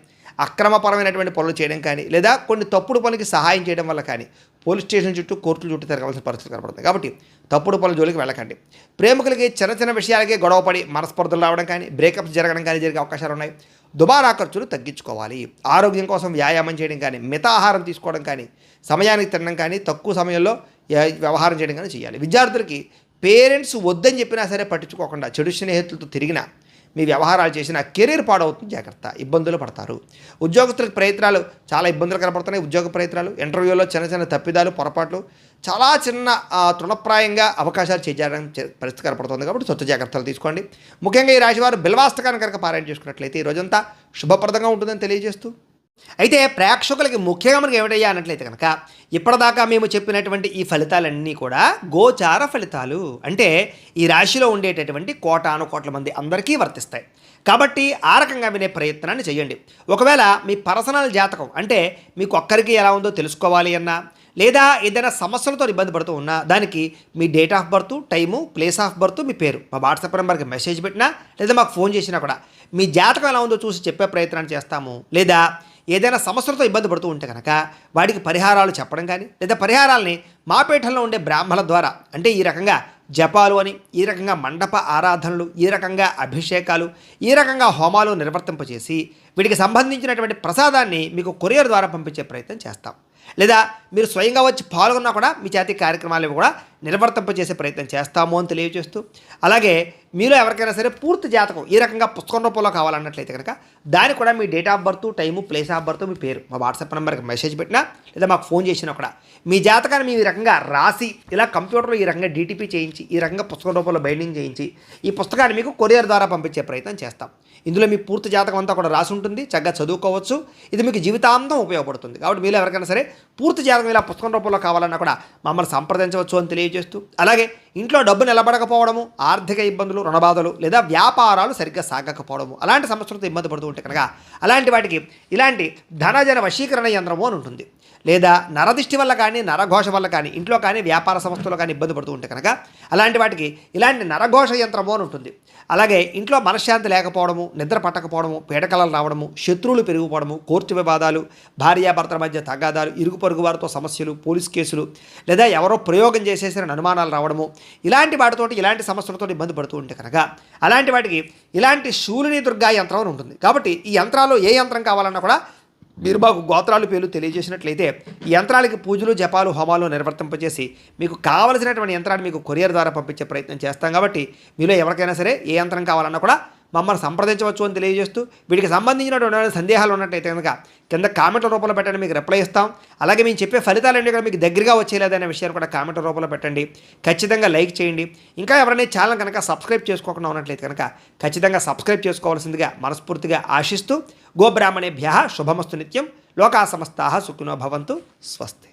A: అక్రమపరమైనటువంటి పనులు చేయడం కానీ లేదా కొన్ని తప్పుడు పనులకి సహాయం చేయడం వల్ల కానీ పోలీస్ స్టేషన్ చుట్టూ, కోర్టుల చుట్టూ తిరగవలసిన పరిస్థితి కనపడుతుంది. కాబట్టి తప్పుడు పనుల జోలికి వెళ్ళకండి. ప్రేమికులకి చిన్న చిన్న విషయాలకే గొడవపడి మనస్పర్ధలు రావడం కానీ, బ్రేకప్స్ జరగడం కానీ జరిగే అవకాశాలు ఉన్నాయి. దుబారా ఖర్చులు తగ్గించుకోవాలి. ఆరోగ్యం కోసం వ్యాయామం చేయడం కానీ, మితాహారం తీసుకోవడం కానీ, సమయానికి తినడం కానీ, తక్కువ సమయంలో వ్యవహారం చేయడం కానీ చేయాలి. విద్యార్థులకి పేరెంట్స్ వద్దని చెప్పినా సరే పట్టించుకోకుండా చెడు స్నేహితులతో తిరిగినా, మీ వ్యవహారాలు చేసిన కెరీర్ పాడవుతుంది. జాగ్రత్త. ఇబ్బందులు పడతారు. ఉద్యోగస్తులకు ప్రయత్నాలు చాలా ఇబ్బందులు కనపడుతున్నాయి. ఉద్యోగ ప్రయత్నాలు, ఇంటర్వ్యూలో చిన్న చిన్న తప్పిదాలు, పొరపాట్లు, చాలా చిన్న తృణప్రాయంగా అవకాశాలు చేజారని పరిస్థితి కనపడుతుంది. కాబట్టి సొంత జాగ్రత్తలు తీసుకోండి. ముఖ్యంగా ఈ రాశివారు బిల్వాష్టకాన్ని కనుక పారాయణ చేసుకున్నట్లయితే ఈ రోజంతా శుభప్రదంగా ఉంటుందని తెలియజేస్తూ, అయితే ప్రేక్షకులకి ముఖ్యంగా మనకి ఏమిటయ్యా అన్నట్లయితే కనుక ఇప్పటిదాకా మేము చెప్పినటువంటి ఈ ఫలితాలన్నీ కూడా గోచార ఫలితాలు. అంటే ఈ రాశిలో ఉండేటటువంటి కోటాను కోట్ల మంది అందరికీ వర్తిస్తాయి. కాబట్టి ఆ రకంగా వినే ప్రయత్నాన్ని చేయండి. ఒకవేళ మీ పర్సనల్ జాతకం అంటే మీకు ఒక్కరికి ఎలా ఉందో తెలుసుకోవాలి అన్నా లేదా ఏదైనా సమస్యలతో ఇబ్బంది పడుతూ ఉన్నా దానికి మీ date of birth, time, place of birth, మీ పేరు మా వాట్సాప్ నెంబర్కి మెసేజ్ పెట్టినా లేదా మాకు ఫోన్ చేసినా కూడా మీ జాతకం ఎలా ఉందో చూసి చెప్పే ప్రయత్నాన్ని చేస్తాము. లేదా ఏదైనా సమస్యలతో ఇబ్బంది పడుతూ ఉంటే కనుక వాటికి పరిహారాలు చెప్పడం కానీ లేదా పరిహారాలని మా పీఠంలో ఉండే బ్రాహ్మణుల ద్వారా అంటే ఈ రకంగా జపాలు అని, ఈ రకంగా మండప ఆరాధనలు, ఈ రకంగా అభిషేకాలు, ఈ రకంగా హోమాలు నిర్వర్తింపచేసి వీటికి సంబంధించినటువంటి ప్రసాదాన్ని మీకు కొరియర్ ద్వారా పంపించే ప్రయత్నం చేస్తాం. లేదా మీరు స్వయంగా వచ్చి పాల్గొన్నా కూడా మీ చేతి కార్యక్రమాలు కూడా నిర్వర్తింపజేసే ప్రయత్నం చేస్తాము అని తెలియజేస్తూ, అలాగే మీలో ఎవరికైనా సరే పూర్తి జాతకం ఈ రకంగా పుస్తకం రూపంలో కావాలన్నట్లయితే కనుక దానికి కూడా మీ date of birth, time, place of birth, మీ పేరు మా వాట్సాప్ నెంబర్కి మెసేజ్ పెట్టినా లేదా మాకు ఫోన్ చేసినా కూడా మీ జాతకాన్ని మేము ఈ రకంగా రాసి ఇలా కంప్యూటర్లో ఈ రకంగా డీటీపీ చేయించి ఈ రకంగా పుస్తకం రూపంలో బైండింగ్ చేయించి ఈ పుస్తకాన్ని మీకు కొరియర్ ద్వారా పంపించే ప్రయత్నం చేస్తాం. ఇందులో మీ పూర్తి జాతకం అంతా కూడా రాసి ఉంటుంది, చక్కగా చదువుకోవచ్చు. ఇది మీకు జీవితాంతం ఉపయోగపడుతుంది. కాబట్టి మీలో ఎవరికైనా సరే పూర్తి జాతకం ఇలా పుస్తకం రూపంలో కావాలన్నా కూడా మమ్మల్ని సంప్రదించవచ్చు అని తెలియజేస్తూ, అలాగే ఇంట్లో డబ్బు నిలబడకపోవడము, ఆర్థిక ఇబ్బందులు, రుణబాధలు లేదా వ్యాపారాలు సరిగ్గా సాగకపోవడము అలాంటి సమస్యలతో ఇబ్బంది పడుతూ ఉంటే కనుక అలాంటి వాటికి ఇలాంటి ధనజన వశీకరణ యంత్రము అని ఉంటుంది. లేదా నరదిష్టి వల్ల కానీ, నరఘోష వల్ల కానీ, ఇంట్లో కానీ వ్యాపార సంస్థలో కానీ ఇబ్బంది పడుతూ ఉంటే కనుక అలాంటి వాటికి ఇలాంటి నరఘోష యంత్రము అని ఉంటుంది. అలాగే ఇంట్లో మనశ్శాంతి లేకపోవడము, నిద్ర పట్టకపోవడము, పీడకలలు రావడము, శత్రువులు పెరిగిపోవడము, కోర్టు వివాదాలు, భార్యాభర్తల మధ్య తగాదాలు, ఇరుగు పొరుగు వారితో సమస్యలు, పోలీస్ కేసులు, లేదా ఎవరో ప్రయోగం చేసేసిన అనుమానాలు రావడము ఇలాంటి వాటితోటి ఇలాంటి సమస్యలతో ఇబ్బంది పడుతూ ఉంటే కనుక అలాంటి వాటికి ఇలాంటి శూలిని దుర్గా యంత్రం అని ఉంటుంది. కాబట్టి ఈ యంత్రాలు ఏ యంత్రం కావాలన్నా కూడా మీరు మాకు గోత్రాలు పేర్లు తెలియజేసినట్లయితే ఈ యంత్రాలకి పూజలు, జపాలు, హోమాలు నిర్వర్తింపజేసి మీకు కావలసినటువంటి యంత్రాన్ని మీకు కొరియర్ ద్వారా పంపించే ప్రయత్నం చేస్తాం. కాబట్టి మీలో ఎవరికైనా సరే ఏ యంత్రం కావాలన్నా కూడా మమ్మల్ని సంప్రదించవచ్చు అని తెలియజేస్తూ, వీటికి సంబంధించినటువంటి సందేహాలు ఉన్నట్టయితే కనుక కింద కామెంట్ల రూపంలో పెట్టండి, మీకు రిప్లై ఇస్తాం. అలాగే మేము చెప్పే ఫలితాలన్నీ కూడా మీకు దగ్గరగా వచ్చేలేదనే విషయాన్ని కూడా కామెంట్ల రూపంలో పెట్టండి. ఖచ్చితంగా లైక్ చేయండి. ఇంకా ఎవరైనా ఛానల్ కనుక సబ్స్క్రైబ్ చేసుకోకుండా ఉన్నట్లయితే కనుక ఖచ్చితంగా సబ్స్క్రైబ్ చేసుకోవాల్సిందిగా మనస్ఫూర్తిగా ఆశిస్తూ, గోబ్రాహ్మణేభ్యః శుభమస్తు నిత్యం. లోకా సమస్తాః సుఖినో భవంతు. స్వస్తి.